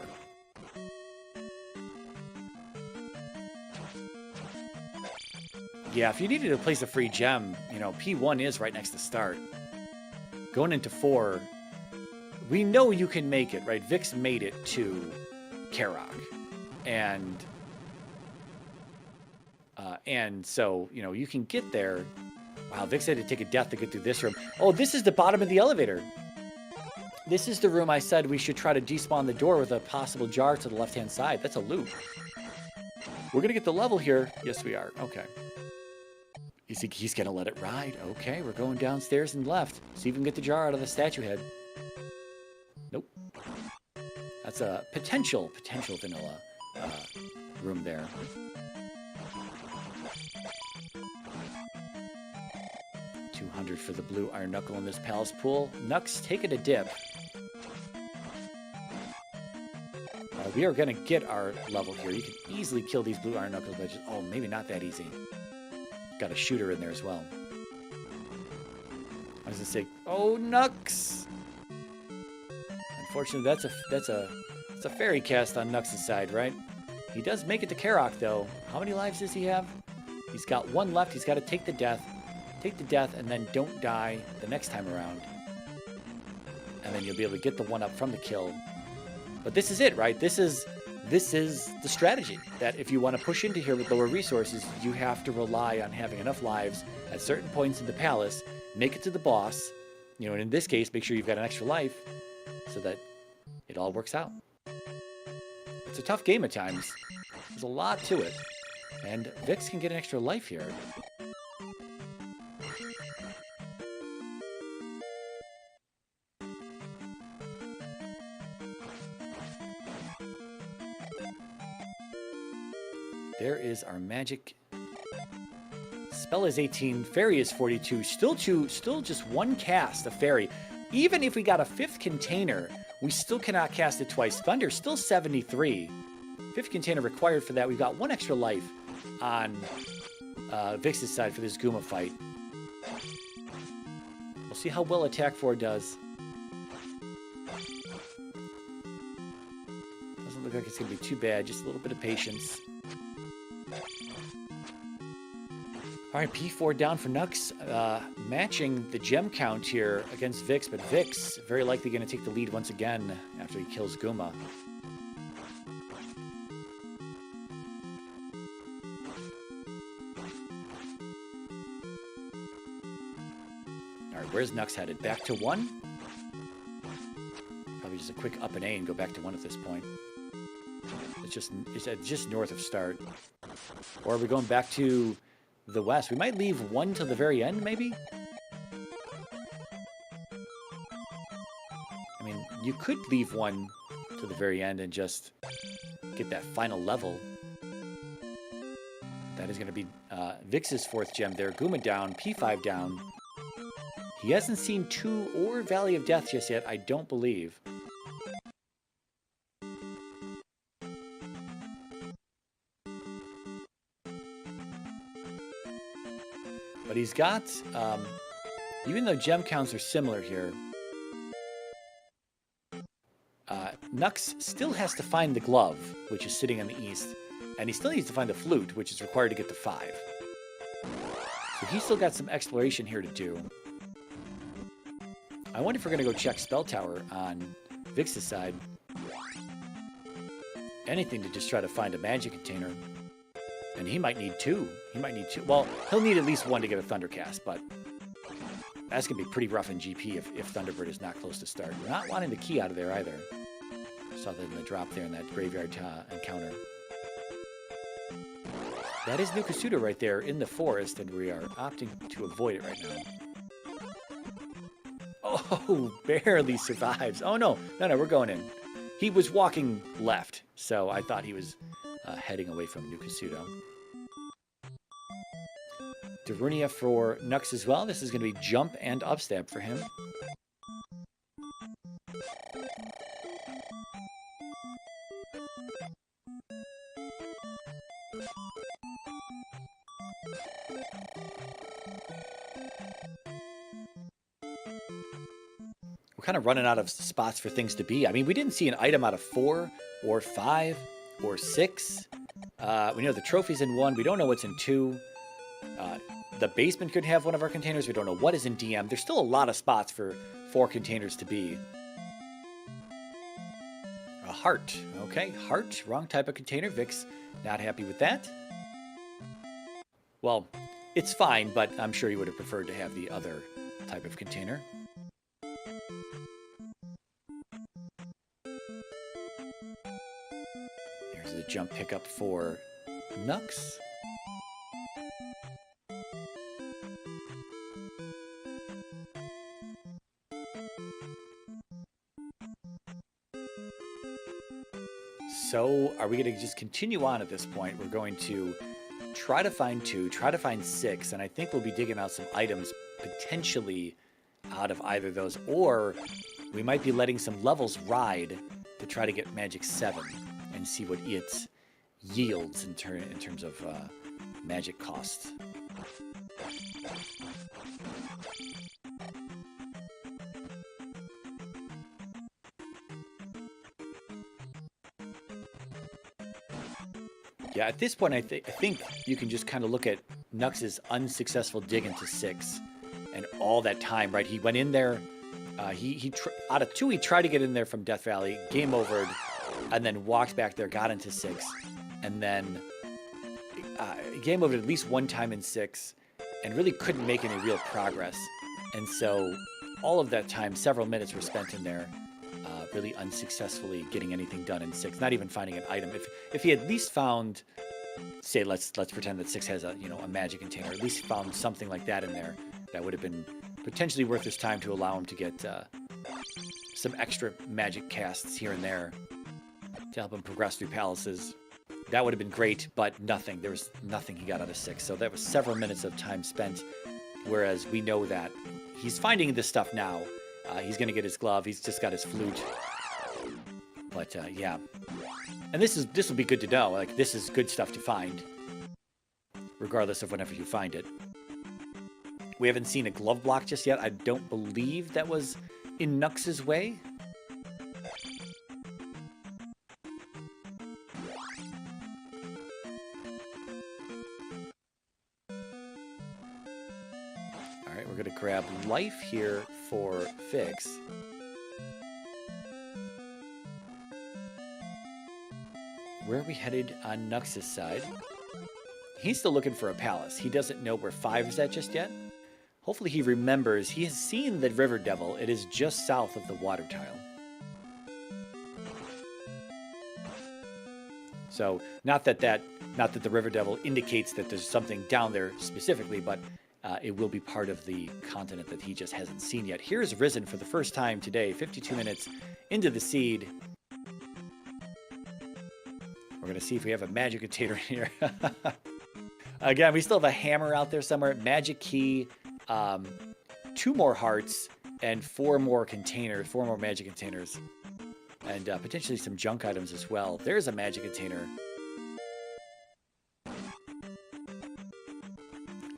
Yeah, if you needed to place a free gem, you know, P1 is right next to start. Going into 4, we know you can make it, right? Vix made it to Karok. And so, you know, you can get there. Wow, Vix had to take a death to get through this room. Oh, this is the bottom of the elevator. This is the room I said we should try to despawn the door with a possible jar to the left-hand side. That's a loop. We're going to get the level here. Yes, we are. Okay. He's going to let it ride. Okay, we're going downstairs and left. See if we can get the jar out of the statue head. Nope. That's a potential vanilla room there. $200 for the blue iron knuckle in this palace pool. Nux taking a dip. We are going to get our level here. You can easily kill these blue iron knuckles, but just, oh, maybe not that easy. Got a shooter in there as well. I was going to say, oh, Nux! Unfortunately, that's a fairy cast on Nux's side, right? He does make it to Karok, though. How many lives does he have? He's got 1 left. He's got to take the death. Take the death, and then don't die the next time around. And then you'll be able to get the 1-up from the kill. But this is it, right? This is the strategy, that if you want to push into here with lower resources, you have to rely on having enough lives at certain points in the palace, make it to the boss, you know, and in this case, make sure you've got an extra life so that it all works out. It's a tough game at times. There's a lot to it. And Vix can get an extra life here. There is our magic. Spell is 18. Fairy is 42. Still just 1 cast of fairy. Even if we got a 5th container, we still cannot cast it twice. Thunder still 73. 5th container required for that. We've got 1 extra life on Vix's side for this Goomba fight. We'll see how well Attack 4 does. Doesn't look like it's going to be too bad. Just a little bit of patience. All right, P4 down for Nux, matching the gem count here against Vix, but Vix very likely going to take the lead once again after he kills Goomba. All right, where's Nux headed? Back to 1? Probably just a quick up and A and go back to 1 at this point. It's just north of start. Or are we going back to the west? We might leave 1 till the very end, maybe? I mean, you could leave 1 to the very end and just get that final level. That is going to be Vix's 4th gem there. Goomba down, P5 down. He hasn't seen 2 or Valley of Death just yet, I don't believe. But he's got, even though gem counts are similar here, Nux still has to find the glove, which is sitting on the east, and he still needs to find the flute, which is required to get to 5. So he's still got some exploration here to do. I wonder if we're going to go check Spell Tower on Vix's side. Anything to just try to find a magic container. And he might need 2. He might need 2. Well, he'll need at least 1 to get a Thundercast, but that's going to be pretty rough in GP if Thunderbird is not close to start. We're not wanting the key out of there either. Saw that in the drop there in that graveyard encounter. That is Nukasuda right there in the forest, and we are opting to avoid it right now. Oh, barely survives. Oh, no, we're going in. He was walking left, so I thought he was heading away from Nukasuda. Darunia for Nux as well. This is going to be jump and upstab for him. we're kind of running out of spots for things to be. I mean, we didn't see an item out of 4 or 5 or 6. We know the trophy's in 1. We don't know what's in 2. The basement could have one of our containers. We don't know what is in DM. There's still a lot of spots for 4 containers to be. A heart. Okay, heart. Wrong type of container. Vix not happy with that. Well, it's fine, but I'm sure he would have preferred to have the other type of container. Here's the jump pickup for Knux. So are we going to just continue on at this point? We're going to try to find 2, try to find 6, and I think we'll be digging out some items potentially out of either of those, or we might be letting some levels ride to try to get Magic 7 and see what it yields in terms of magic costs. Yeah, at this point, I think you can just kind of look at Knux's unsuccessful dig into 6 and all that time, right? He went in there. Out of 2, he tried to get in there from Death Valley, game overed, and then walked back there, got into 6, and then game overed at least 1 time in 6, and really couldn't make any real progress. And so all of that time, several minutes were spent in there, really unsuccessfully getting anything done in 6, not even finding an item. If he at least found, say, let's pretend that 6 has a magic container, at least found something like that in there, that would have been potentially worth his time to allow him to get some extra magic casts here and there to help him progress through palaces. That would have been great, but nothing. There was nothing he got out of 6. So that was several minutes of time spent, whereas we know that he's finding this stuff now. He's going to get his glove. He's just got his flute. But, yeah. And this will be good to know. Like, this is good stuff to find, regardless of whenever you find it. We haven't seen a glove block just yet. I don't believe that was in Knux's way. All right, we're going to grab life here for Vix. Where are we headed on Knux's side? He's still looking for a palace. He doesn't know where 5 is at just yet. Hopefully he remembers. He has seen the River Devil. It is just south of the water tile. So not that the River Devil indicates that there's something down there specifically, but it will be part of the continent that he just hasn't seen yet. Here's Risen for the first time today, 52 minutes into the seed. We're going to see if we have a magic container here. Again, we still have a hammer out there somewhere. Magic key, 2 more hearts, and 4 more containers, 4 more magic containers. And potentially some junk items as well. There's a magic container.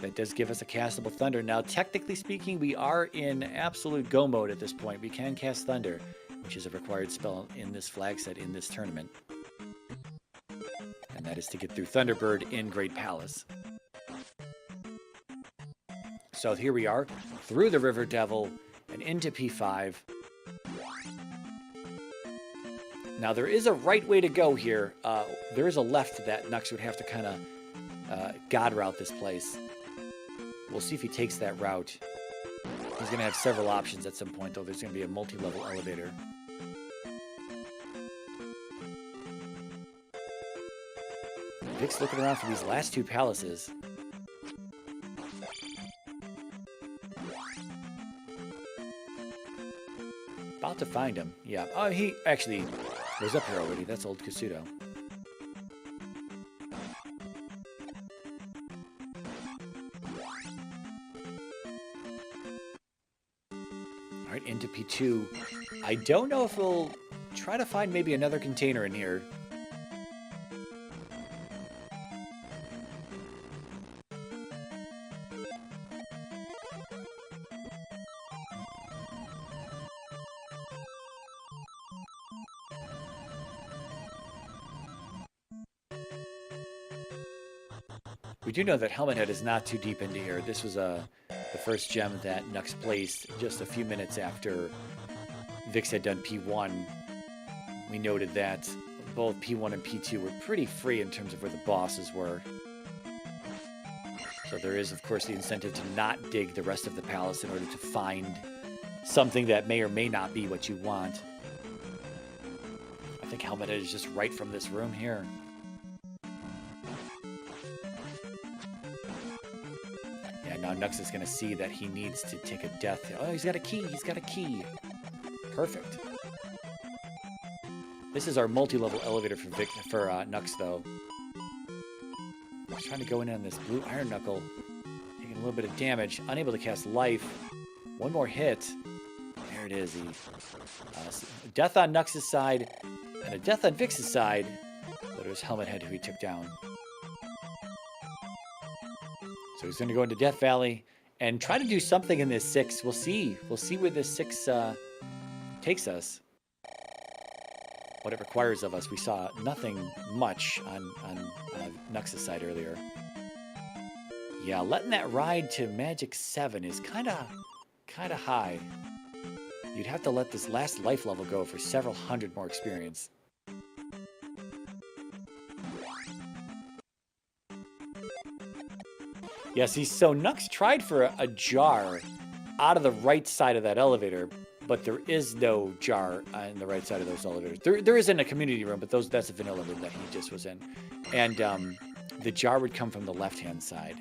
That does give us a castable Thunder. Now, technically speaking, we are in absolute go mode at this point. We can cast Thunder, which is a required spell in this flag set in this tournament. And that is to get through Thunderbird in Great Palace. So here we are, through the River Devil and into P5. Now, there is a right way to go here. There is a left that Knux would have to kind of God route this place. We'll see if he takes that route. He's going to have several options at some point, though. There's going to be a multi-level elevator. Vic's looking around for these last 2 palaces. About to find him. Yeah. Oh, he actually was up here already. That's old Kasuto. All right, into P2. I don't know if we'll try to find maybe another container in here. We do know that Helmet Head is not too deep into here. This was the first gem that Knux placed just a few minutes after Vix had done P1. We noted that both P1 and P2 were pretty free in terms of where the bosses were. So there is, of course, the incentive to not dig the rest of the palace in order to find something that may or may not be what you want. I think Helmet Head is just right from this room here. Yeah, now Knux is going to see that he needs to take a death. Oh, he's got a key. He's got a key. Perfect. This is our multi-level elevator for Knux, though. He's trying to go in on this blue Iron Knuckle. Taking a little bit of damage. Unable to cast life. One more hit. There it is. Death on Knux's side. And a death on Vix's side. But it was Helmet Head who he took down. So he's going to go into Death Valley and try to do something in this 6. We'll see. We'll see where this 6 takes us. What it requires of us. We saw nothing much on Knux's side earlier. Yeah, letting that ride to Magic 7 is kind of high. You'd have to let this last life level go for several hundred more experience. Yeah, see, so Knux tried for a jar out of the right side of that elevator, but there is no jar on the right side of those elevators. There is in a community room, but that's a vanilla room that he just was in. And the jar would come from the left-hand side.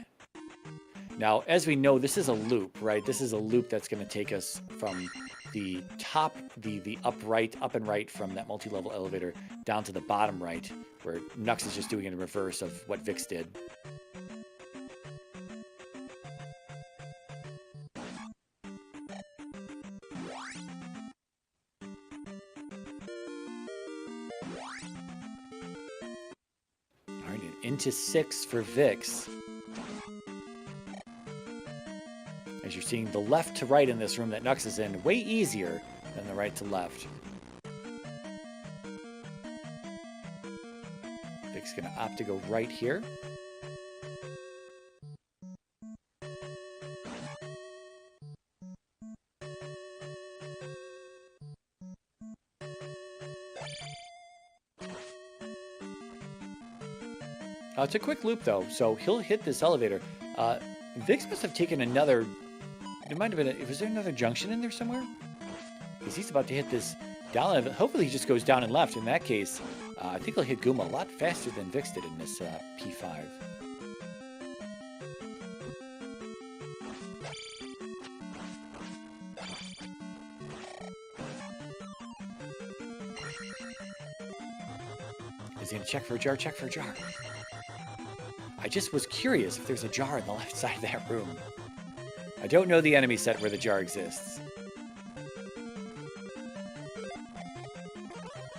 Now, as we know, this is a loop, right? This is a loop that's going to take us from the top, the up and right from that multi-level elevator down to the bottom right, where Knux is just doing it in reverse of what Vix did. Into 6 for Vix. As you're seeing, the left to right in this room that Knux is in, way easier than the right to left. Vix going to opt to go right here. It's a quick loop, though, so he'll hit this elevator. Vix must have taken another... There might have been... Was there another junction in there somewhere? Because he's about to hit this down. Hopefully he just goes down and left. In that case, I think he'll hit Gooma a lot faster than Vix did in this P5. Is he going to check for a jar? Check for a jar. I just was curious if there's a jar on the left side of that room. I don't know the enemy set where the jar exists.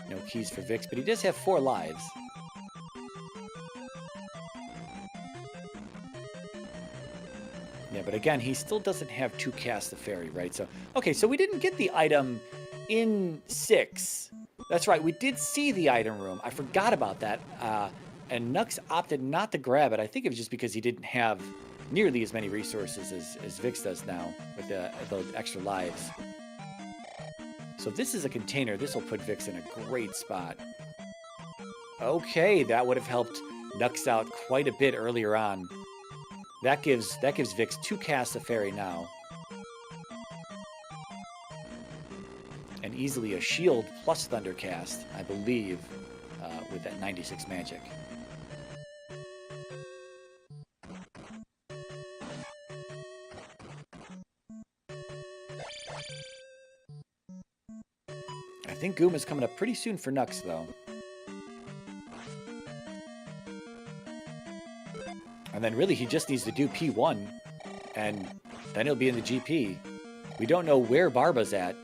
No keys for Vix, but he does have 4 lives. Yeah, but again, he still doesn't have 2 cast the fairy, right? So, okay, so we didn't get the item in 6. That's right, we did see the item room. I forgot about that. And Knux opted not to grab it. I think it was just because he didn't have nearly as many resources as Vix does now with the extra lives. So if this is a container, this will put Vix in a great spot. Okay, that would have helped Knux out quite a bit earlier on. That gives Vix 2 casts of fairy now. And easily a shield plus thundercast, I believe, with that 96 magic. I think Gooma's coming up pretty soon for Knux, though. And then really he just needs to do P1, and then he'll be in the GP. We don't know where Barba's at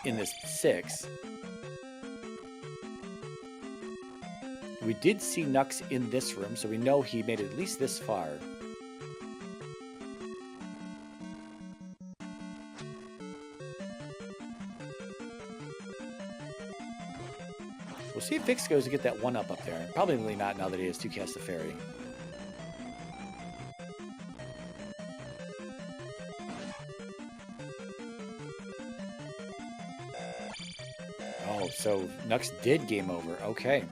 in this 6. We did see Knux in this room, so we know he made it at least this far. We'll see if Vix goes to get that 1-up up there. Probably not now that he has 2 casts of fairy. Oh, so Knux did game over. Okay.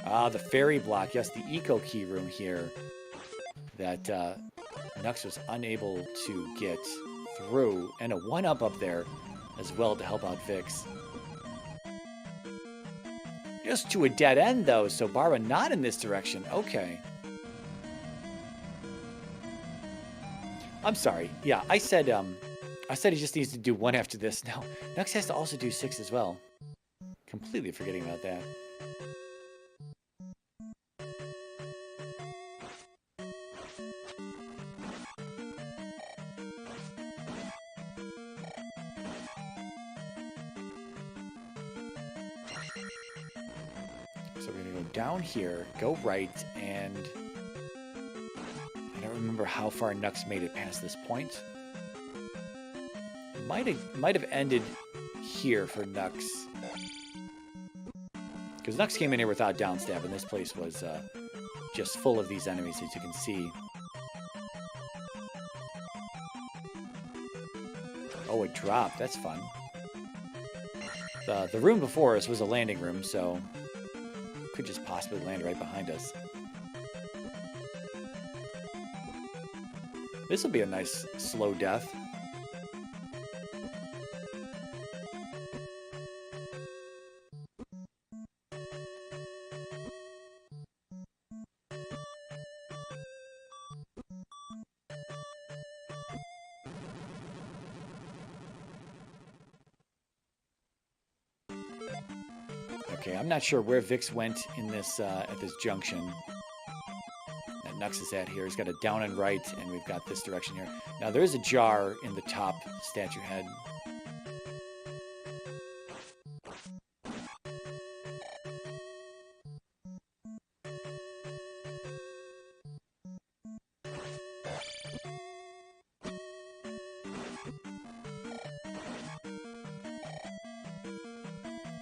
Ah, the fairy block. Yes, the eco key room here that Knux was unable to get through. And a 1-up there as well to help out Vix. Just to a dead end, though, so Barba not in this direction. Okay. I'm sorry. Yeah, I said he just needs to do 1 after this. No, Knux has to also do 6 as well. Completely forgetting about that. So we're going to go down here, go right, and I don't remember how far Knux made it past this point. Might have ended here for Knux. Because Knux came in here without downstab, and this place was just full of these enemies, as you can see. Oh, a drop. That's fun. The room before us was a landing room, so could just possibly land right behind us. This will be a nice slow death. Okay, I'm not sure where Vix went in this at this junction that Knux is at here. He's got a down and right, and we've got this direction here. Now, there is a jar in the top statue head.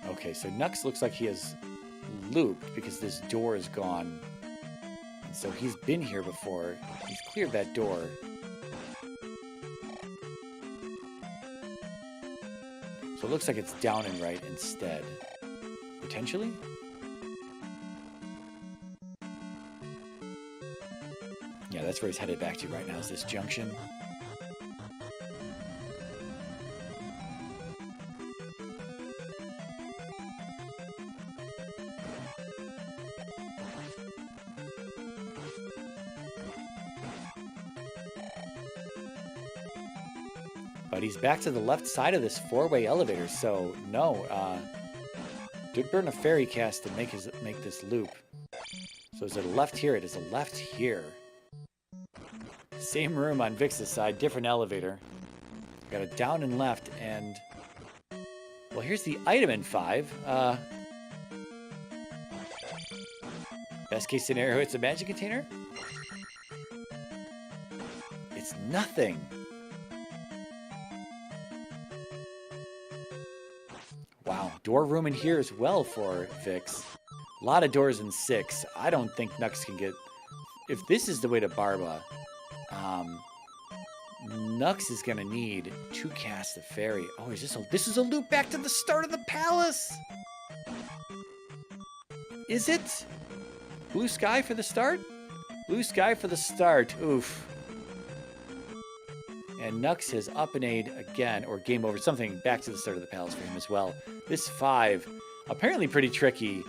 Okay, so Knux looks like he has looped because this door is gone. And so he's been here before. He's cleared that door. So it looks like it's down and right instead. Potentially? Yeah, that's where he's headed back to right now, is this junction. But he's back to the left side of this 4-way elevator, so no, did burn a fairy cast to make this loop. So is it a left here? It is a left here. Same room on Vix's side, different elevator. Got a down and left, and well, here's the item in 5. Best case scenario, it's a magic container. It's nothing. Wow, door room in here as well for Vix. A lot of doors in 6. I don't think Knux can get... If this is the way to Barba, Knux is going to need 2 casts of fairy. Oh, this is a loop back to the start of the palace! Is it? Blue sky for the start? Blue sky for the start. Oof. And Knux has up and aid again, or game over, something back to the start of the palace for him as well. This 5, apparently pretty tricky.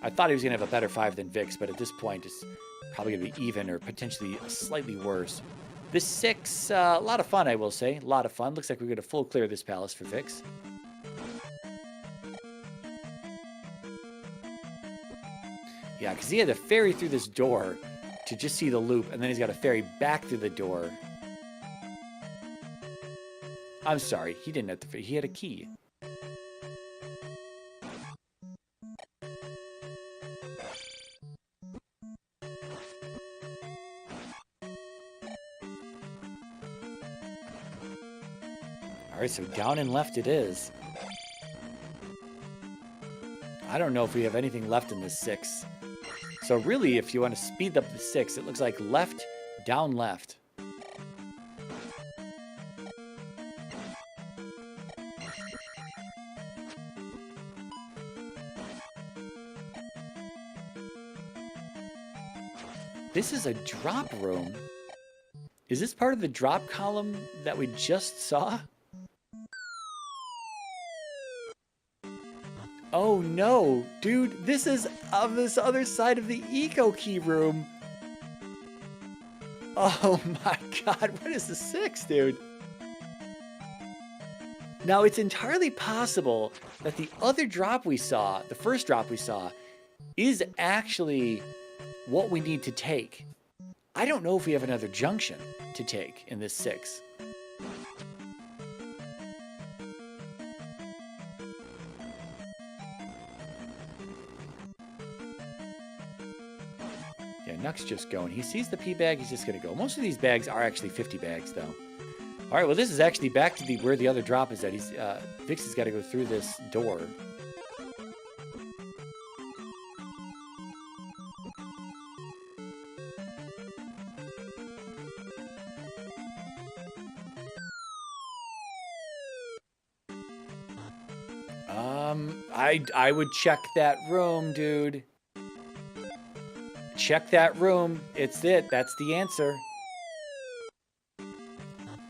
I thought he was going to have a better 5 than Vix, but at this point it's probably going to be even or potentially slightly worse. This 6, a lot of fun, I will say. A lot of fun. Looks like we're going to full clear this palace for Vix. Yeah, because he had to ferry through this door to just see the loop, and then he's got to ferry back through the door. I'm sorry, he didn't have to. He had a key. All right, so down and left it is. I don't know if we have anything left in this 6. So really, if you want to speed up the 6, it looks like left, down, left. This is a drop room. Is this part of the drop column that we just saw? Oh no, dude, this is on this other side of the eco key room. Oh my god, what is the 6, dude? Now, it's entirely possible that the other drop we saw, the first drop we saw, is actually what we need to take. I don't know if we have another junction to take in this 6. Yeah, Nuck's just going. He sees the P bag, he's just going to go. Most of these bags are actually 50 bags, though. All right, well, this is actually back to where the other drop is at. Vix has got to go through this door. I would check that room, dude. Check that room. It's it. That's the answer.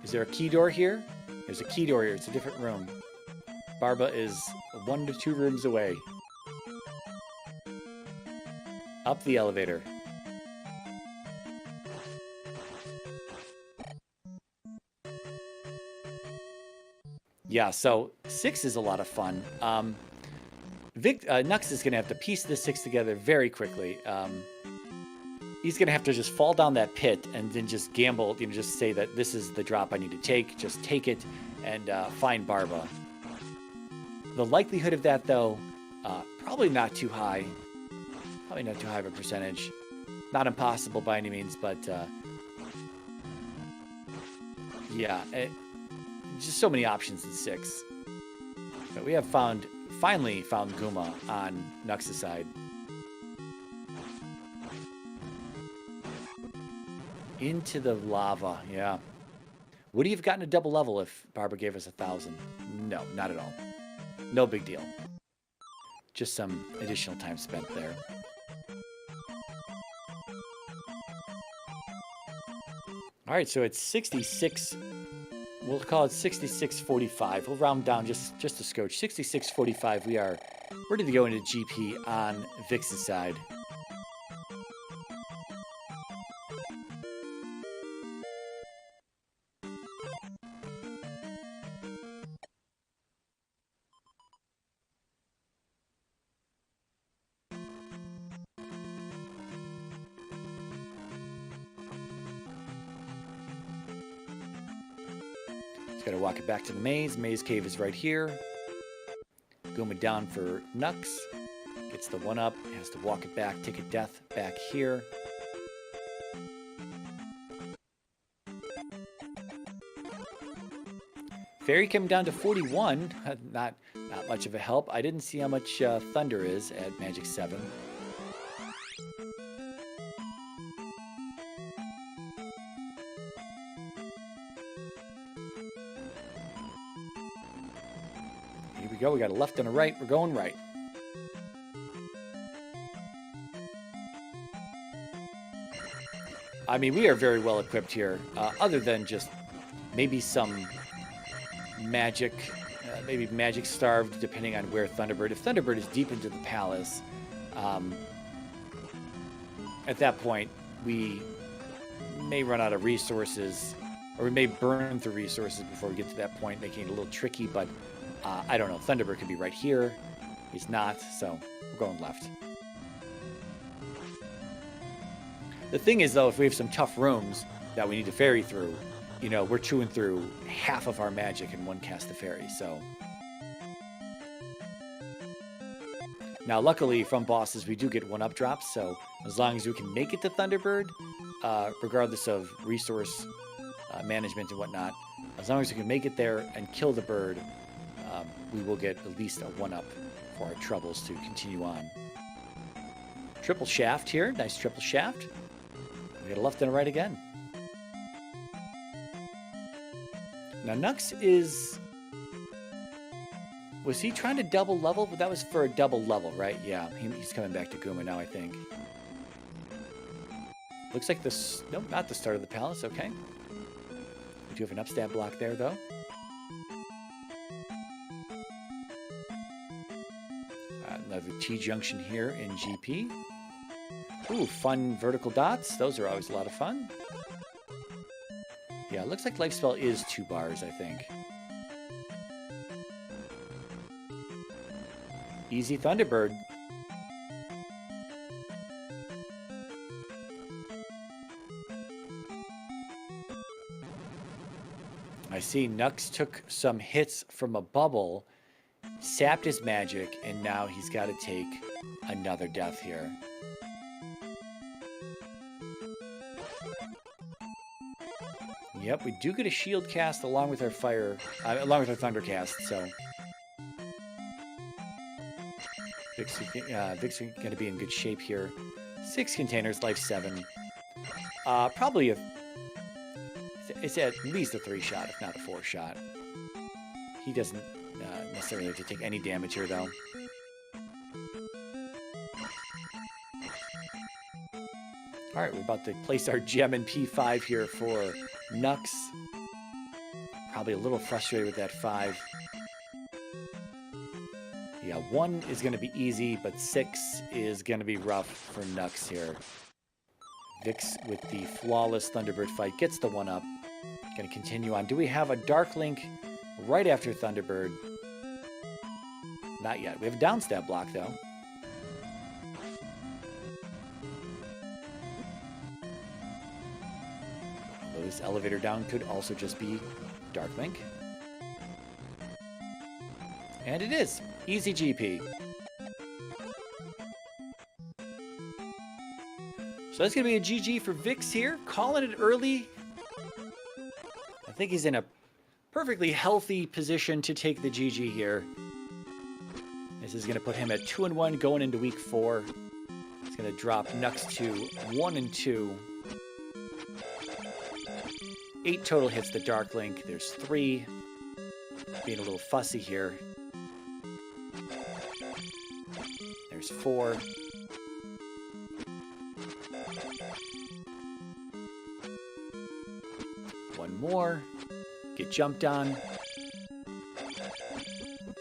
Is there a key door here? There's a key door here. It's a different room. Barba is 1 to 2 rooms away. Up the elevator. Yeah, so 6 is a lot of fun. Knux is going to have to piece this 6 together very quickly. He's going to have to just fall down that pit and then just gamble, just say that this is the drop I need to take. Just take it and find Barba. The likelihood of that, though, probably not too high. Probably not too high of a percentage. Not impossible by any means, but yeah, just so many options in 6. But we have finally found Guma on Nux's side. Into the lava, yeah. Would he have gotten a double level if Barba gave us 1,000? No, not at all. No big deal. Just some additional time spent there. All right, so it's 66. We'll call it 66.45. We'll round down just a scotch. 66.45. We are ready to go into GP on Vix's side. Got to walk it back to the maze. Maze cave is right here. Guma down for Nux. Gets the 1-up. Has to walk it back. Ticket death back here. Fairy coming down to 41. Not much of a help. I didn't see how much Thunder is at Magic 7. Go. We got a left and a right. We're going right. I mean, we are very well equipped here, other than just maybe some magic, maybe magic starved, depending on where Thunderbird. If Thunderbird is deep into the palace, at that point, we may run out of resources, or we may burn through resources before we get to that point, making it a little tricky, but I don't know. Thunderbird could be right here. He's not, so we're going left. The thing is, though, if we have some tough rooms that we need to ferry through, we're chewing through half of our magic in one cast of fairy, so. Now, luckily, from bosses, we do get 1-up drops, so as long as we can make it to Thunderbird, regardless of resource management and whatnot, as long as we can make it there and kill the bird, we will get at least a 1-up for our troubles to continue on. Triple shaft here. Nice triple shaft. We got a left and a right again. Now, Nux is... Was he trying to double level? But that was for a double level, right? Yeah, he's coming back to Guma now, I think. Looks like this. Nope, not the start of the palace. Okay. We do have an upstab block there, though. Another T-junction here in GP. Ooh, fun vertical dots. Those are always a lot of fun. Yeah, it looks like life spell is 2 bars, I think. Easy Thunderbird. I see Knux took some hits from a bubble, sapped his magic, and now he's got to take another death here. Yep, we do get a shield cast along with our along with our thunder cast, so Vix is going to be in good shape here. 6 containers, life 7. Probably it's at least a 3-shot, if not a 4-shot. He doesn't necessarily have to take any damage here, though. All right, we're about to place our gem in P5 here for Knux. Probably a little frustrated with that 5. Yeah, 1 is going to be easy, but 6 is going to be rough for Knux here. Vix with the flawless Thunderbird fight gets the 1-up. Going to continue on. Do we have a Dark Link right after Thunderbird? Not yet. We have a downstab block, though. Although this elevator down could also just be Dark Link. And it is. Easy GP. So that's going to be a GG for Vix here. Calling it early. I think he's in a perfectly healthy position to take the GG here. This is going to put him at 2-1 going into week 4. It's going to drop Knux to 1-2. 8 total hits the Dark Link. There's 3. Being a little fussy here. There's 4. One more. Get jumped on.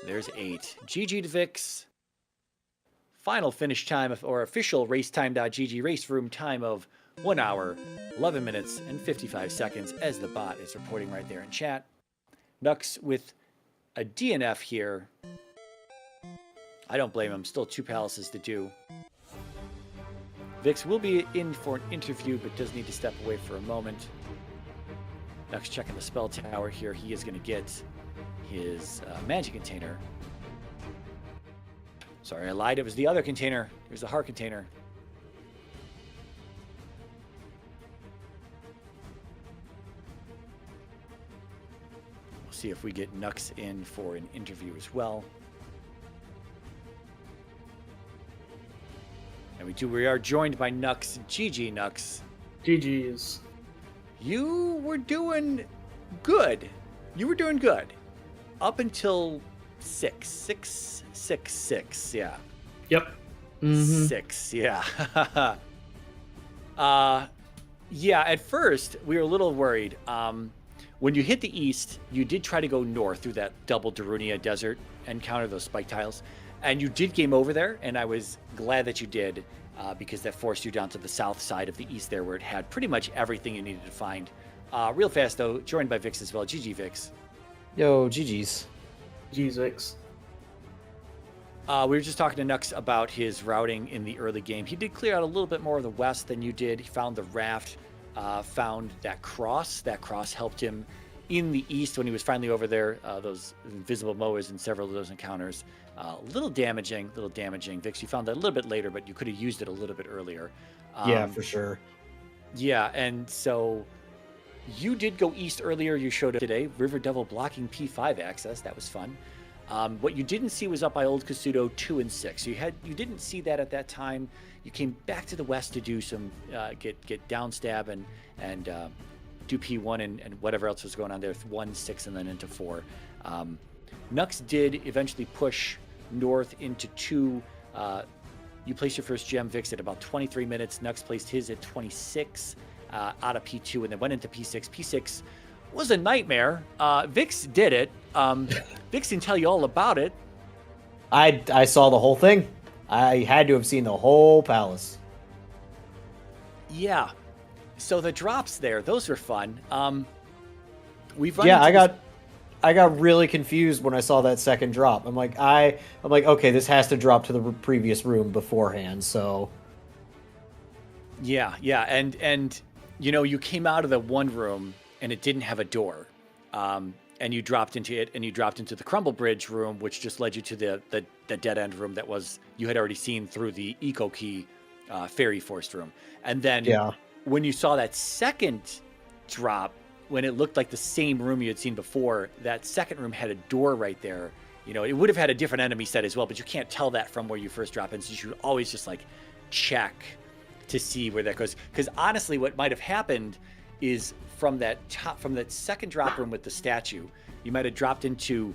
There's 8. GG to Vix. Final finish time, or official racetime.gg race room time of 1 hour, 11 minutes, and 55 seconds, as the bot is reporting right there in chat. Knux with a DNF here. I don't blame him. Still 2 palaces to do. Vix will be in for an interview, but does need to step away for a moment. Knux checking the spell tower here. He is going to get his magic container. Sorry, I lied. It was the other container. It was the heart container. We'll see if we get Knux in for an interview as well. And we are joined by Knux. GG, Knux. GG's. You were doing good. You were doing good. Up until 6. Yeah. Yep. Mm-hmm. 6, yeah. Yeah, at first, we were a little worried. When you hit the east, you did try to go north through that double Darunia desert and counter those spike tiles. And you did game over there, and I was glad that you did, because that forced you down to the south side of the east there, where it had pretty much everything you needed to find. Real fast, though, joined by Vix as well. GG, Vix. Yo, GG's. GG's, Vix. We were just talking to Knux about his routing in the early game. He did clear out a little bit more of the west than you did. He found the raft, found that cross. That cross helped him in the east when he was finally over there. Those invisible mowers in several of those encounters. Little damaging. Vix, you found that a little bit later, but you could have used it a little bit earlier. Yeah, for sure. Yeah, and so you did go east earlier. You showed up today. River Devil blocking P5 access. That was fun. What you didn't see was up by Old Kasuto 2 and 6. You didn't see that at that time. You came back to the west to do some get down stab and do P1 and whatever else was going on there. 1, 6, and then into 4. Knux did eventually push north into 2 You placed your first gem, Vix, at about 23 minutes. Nux placed his at 26 out of P2 and then went into P6. P6 was a nightmare. Vix did it. Vix can tell you all about it. I saw the whole thing. I had to have seen the whole palace. Yeah. So the drops there, those were fun. We've run Yeah, into I got really confused when I saw that second drop. I'm like, okay, this has to drop to the previous room beforehand. So Yeah, and you know, you came out of the one room and it didn't have a door, and you dropped into it, and you dropped into the Crumble Bridge room, which just led you to the dead end room that was you had already seen through the Eco Key Fairy Forest room, and then yeah, when you saw that second drop, when it looked like the same room you had seen before, that second room had a door right there. You know, it would have had a different enemy set as well, but you can't tell that from where you first drop in, so you should always just like check to see where that goes. Because honestly, what might have happened is from that second drop room with the statue, you might have dropped into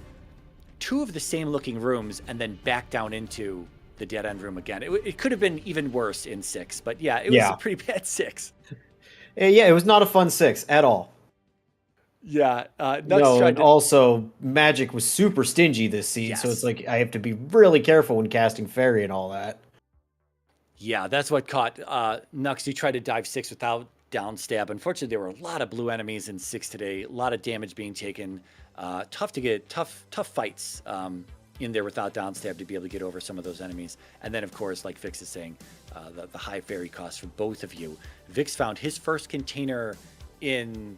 two of the same looking rooms and then back down into the dead end room again. It could have been even worse in 6, but yeah, it was a pretty bad 6. Yeah, it was not a fun 6 at all. Yeah, and also Magic was super stingy this seed, so it's like I have to be really careful when casting Fairy and all that. Yeah, that's what caught Nux. You tried to dive 6 without down stab. Unfortunately, there were a lot of blue enemies in 6 today. A lot of damage being taken. Tough to get tough fights in there without down stab to be able to get over some of those enemies. And then, of course, like Vix is saying, the high fairy cost for both of you. Vix found his first container in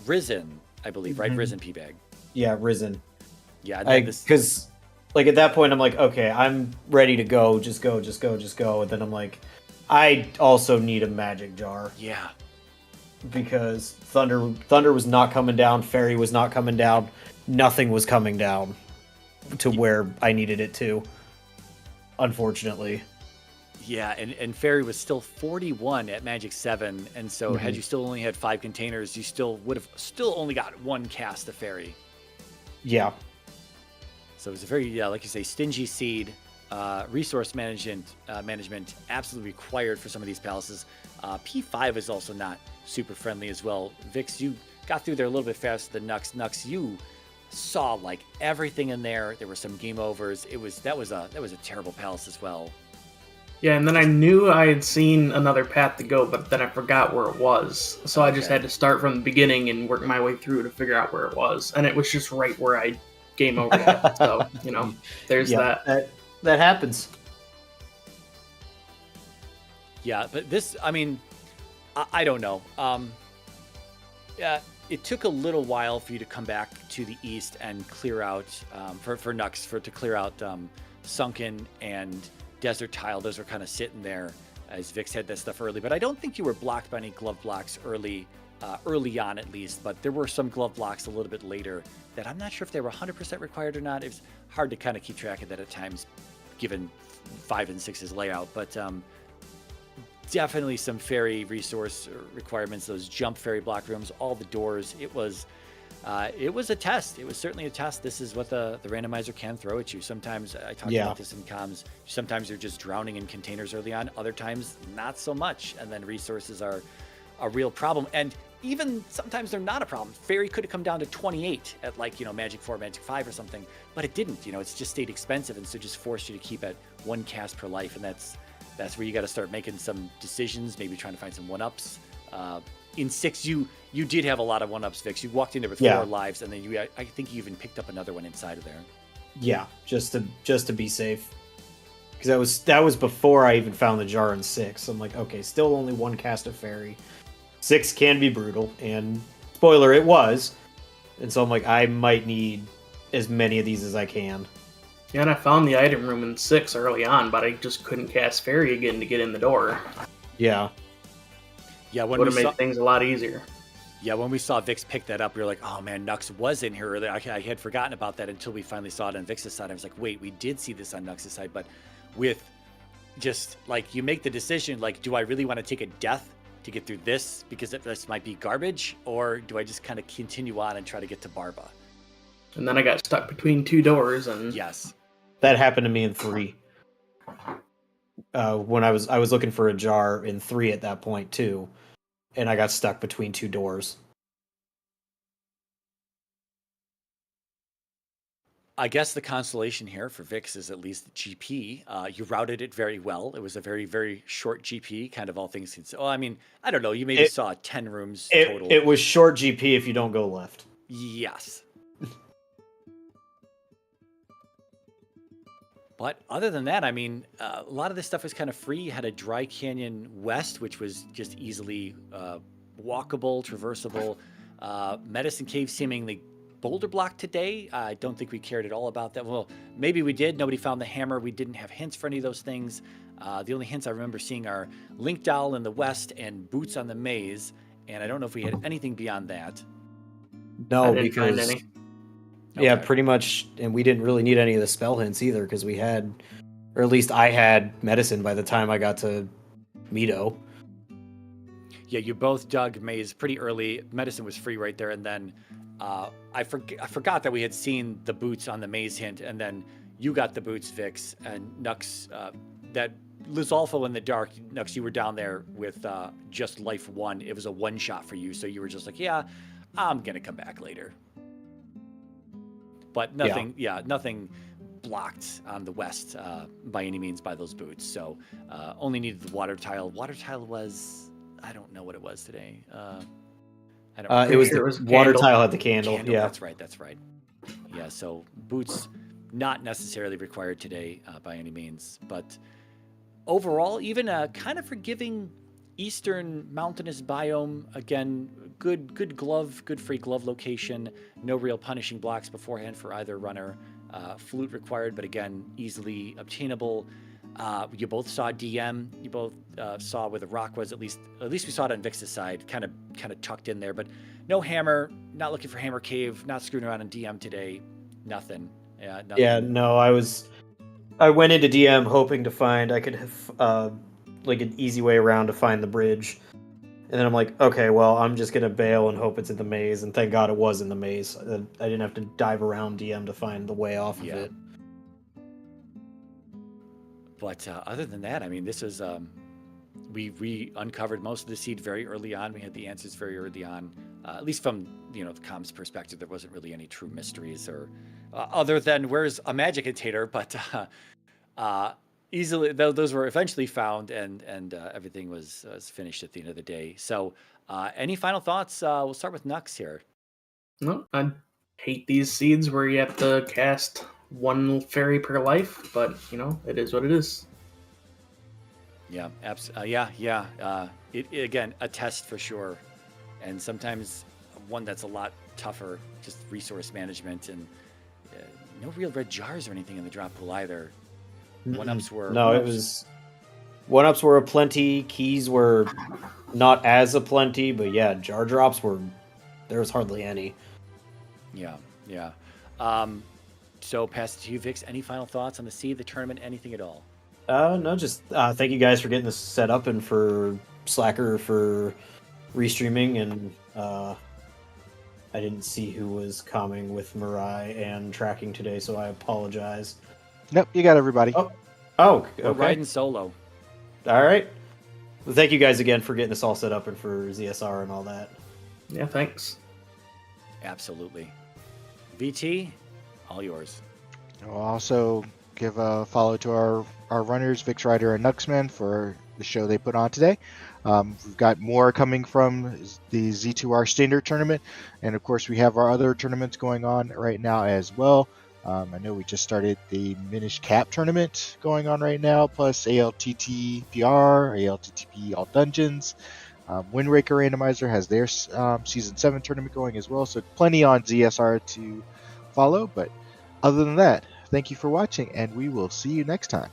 Risen, I believe, right? Risen P-Bag. Yeah, Risen. Yeah, because like at that point I'm like, okay, I'm ready to go. Just go. And then I'm like, I also need a magic jar. Yeah. Because Thunder was not coming down, Fairy was not coming down, nothing was coming down to where I needed it to. Unfortunately. Yeah, and Fairy was still 41 at Magic 7, and so had you still only had 5 containers, you still would have only got 1 cast of Fairy. Yeah. So it was a very, like you say, stingy seed. Resource management absolutely required for some of these palaces. P5 is also not super friendly as well. Vix, you got through there a little bit faster than Nux. Nux, you saw like everything in there. There were some game overs. That was a terrible palace as well. Yeah, and then I knew I had seen another path to go, but then I forgot where it was. So I just had to start from the beginning and work my way through to figure out where it was. And it was just right where I game over it. So, you know, there's that. That happens. Yeah, but this, I mean, I don't know. Yeah, it took a little while for you to come back to the east and clear out, for Nux, to clear out Sunken and Desert Tile. Those were kind of sitting there as Vix had that stuff early. But I don't think you were blocked by any glove blocks early on at least. But there were some glove blocks a little bit later that I'm not sure if they were 100% required or not. It was hard to kind of keep track of that at times, given 5 and 6's layout. But definitely some fairy resource requirements, those jump fairy block rooms, all the doors. It was a test. It was certainly a test. This is what the randomizer can throw at you. Sometimes, I talked about this in comms, sometimes you're just drowning in containers early on. Other times, not so much. And then resources are a real problem. And even sometimes they're not a problem. Fairy could have come down to 28 at Magic 4, Magic 5 or something, but it didn't. It's just stayed expensive, and so just forced you to keep at 1 cast per life. And that's where you got to start making some decisions, maybe trying to find some 1-ups. In 6, you did have a lot of 1-ups, Vix. You walked in there with 4 lives, and then I think you even picked up another one inside of there. Yeah, just to be safe. Because that was before I even found the jar in 6. I'm like, okay, still only 1 cast of Fairy. 6 can be brutal, and spoiler, it was. And so I'm like, I might need as many of these as I can. Yeah, and I found the item room in 6 early on, but I just couldn't cast Fairy again to get in the door. Yeah. Yeah, would have made things a lot easier. Yeah, when we saw Vix pick that up, we were like, oh man, Nux was in here earlier. I had forgotten about that until we finally saw it on Vix's side. I was like, wait, we did see this on Nux's side, but with just like, you make the decision, like, do I really want to take a death to get through this because this might be garbage, or do I just kind of continue on and try to get to Barba? And then I got stuck between 2 doors, and yes, that happened to me in 3. when I was looking for a jar in 3 at that point too, and I got stuck between 2 doors. I guess the consolation here for Vix is at least GP. You routed it very well. It was a very, very short GP, kind of all things considered. Oh, I mean, I don't know. You maybe saw 10 rooms total. It was short GP if you don't go left. Yes. But other than that, I mean, a lot of this stuff was kind of free. You had a Dry Canyon West, which was just easily walkable, traversable. Medicine Cave seemingly boulder block today. I don't think we cared at all about that. Well, maybe we did. Nobody found the hammer. We didn't have hints for any of those things. The only hints I remember seeing are Link Doll in the West and Boots on the Maze. And I don't know if we had anything beyond that. No, I didn't find because any. yeah, Okay. pretty much, and we didn't really need any of the spell hints either because we had, or at least I had medicine by the time I got to Mito. Yeah, you both dug Maze pretty early. Medicine was free right there. And then I forgot that we had seen the Boots on the Maze hint. And then you got the Boots, Vix, and Nux, that Lizolfo in the dark, Nux, you were down there with just life 1. It was a 1-shot for you. So you were just like, yeah, I'm going to come back later. But nothing blocked on the West by any means by those Boots. So only needed the water tile. Water tile was, I don't know what it was today. I don't It was sure the it was water candle. tile had the candle. Yeah. That's right. Yeah, so Boots not necessarily required today by any means. But overall, even a kind of forgiving eastern mountainous biome. Again, good glove, good free glove location. No real punishing blocks beforehand for either runner. Flute required, but again, easily obtainable. You both saw DM. You both saw where the rock was. At least we saw it on Vix's side, kind of tucked in there. But no hammer. Not looking for hammer cave. Not screwing around in DM today. Nothing. Nothing. Yeah, no, I went into DM hoping to find I could have like an easy way around to find the bridge. And then I'm like, okay, well, I'm just gonna bail and hope it's in the maze. And thank God it was in the maze. I didn't have to dive around DM to find the way off of it. But other than that, I mean, this was we uncovered most of the seed very early on. We had the answers very early on. At least from the comms perspective, there wasn't really any true mysteries or other than where's a magic container. But easily those were eventually found, and everything was finished at the end of the day. So any final thoughts? We'll start with Nux here. No, I hate these seeds where you have to cast 1 fairy per life, but it is what it is. Yeah, it again, a test for sure, and sometimes one that's a lot tougher. Just resource management, and no real red jars or anything in the drop pool either. One-ups were it was one-ups were aplenty. Keys were not as aplenty, but yeah, jar drops were there was hardly any. Yeah. So pass it to you, Vix. Any final thoughts on the seed, the tournament, anything at all? No, just thank you guys for getting this set up and for Slacker for restreaming, and I didn't see who was coming with Mirai and tracking today, so I apologize. Nope, you got everybody. Oh, We're okay. riding solo. All right. Well, thank you guys again for getting this all set up and for ZSR and all that. Yeah, thanks. Absolutely. VT, all yours. I'll also give a follow to our runners, VixRyder and Knucksman, for the show they put on today. We've got more coming from the Z2R standard tournament, and of course we have our other tournaments going on right now as well. I know we just started the Minish Cap tournament going on right now, plus ALTTPR, ALTTP All Dungeons. Windraker Randomizer has their Season 7 tournament going as well, so plenty on ZSR to follow. But other than that, thank you for watching, and we will see you next time.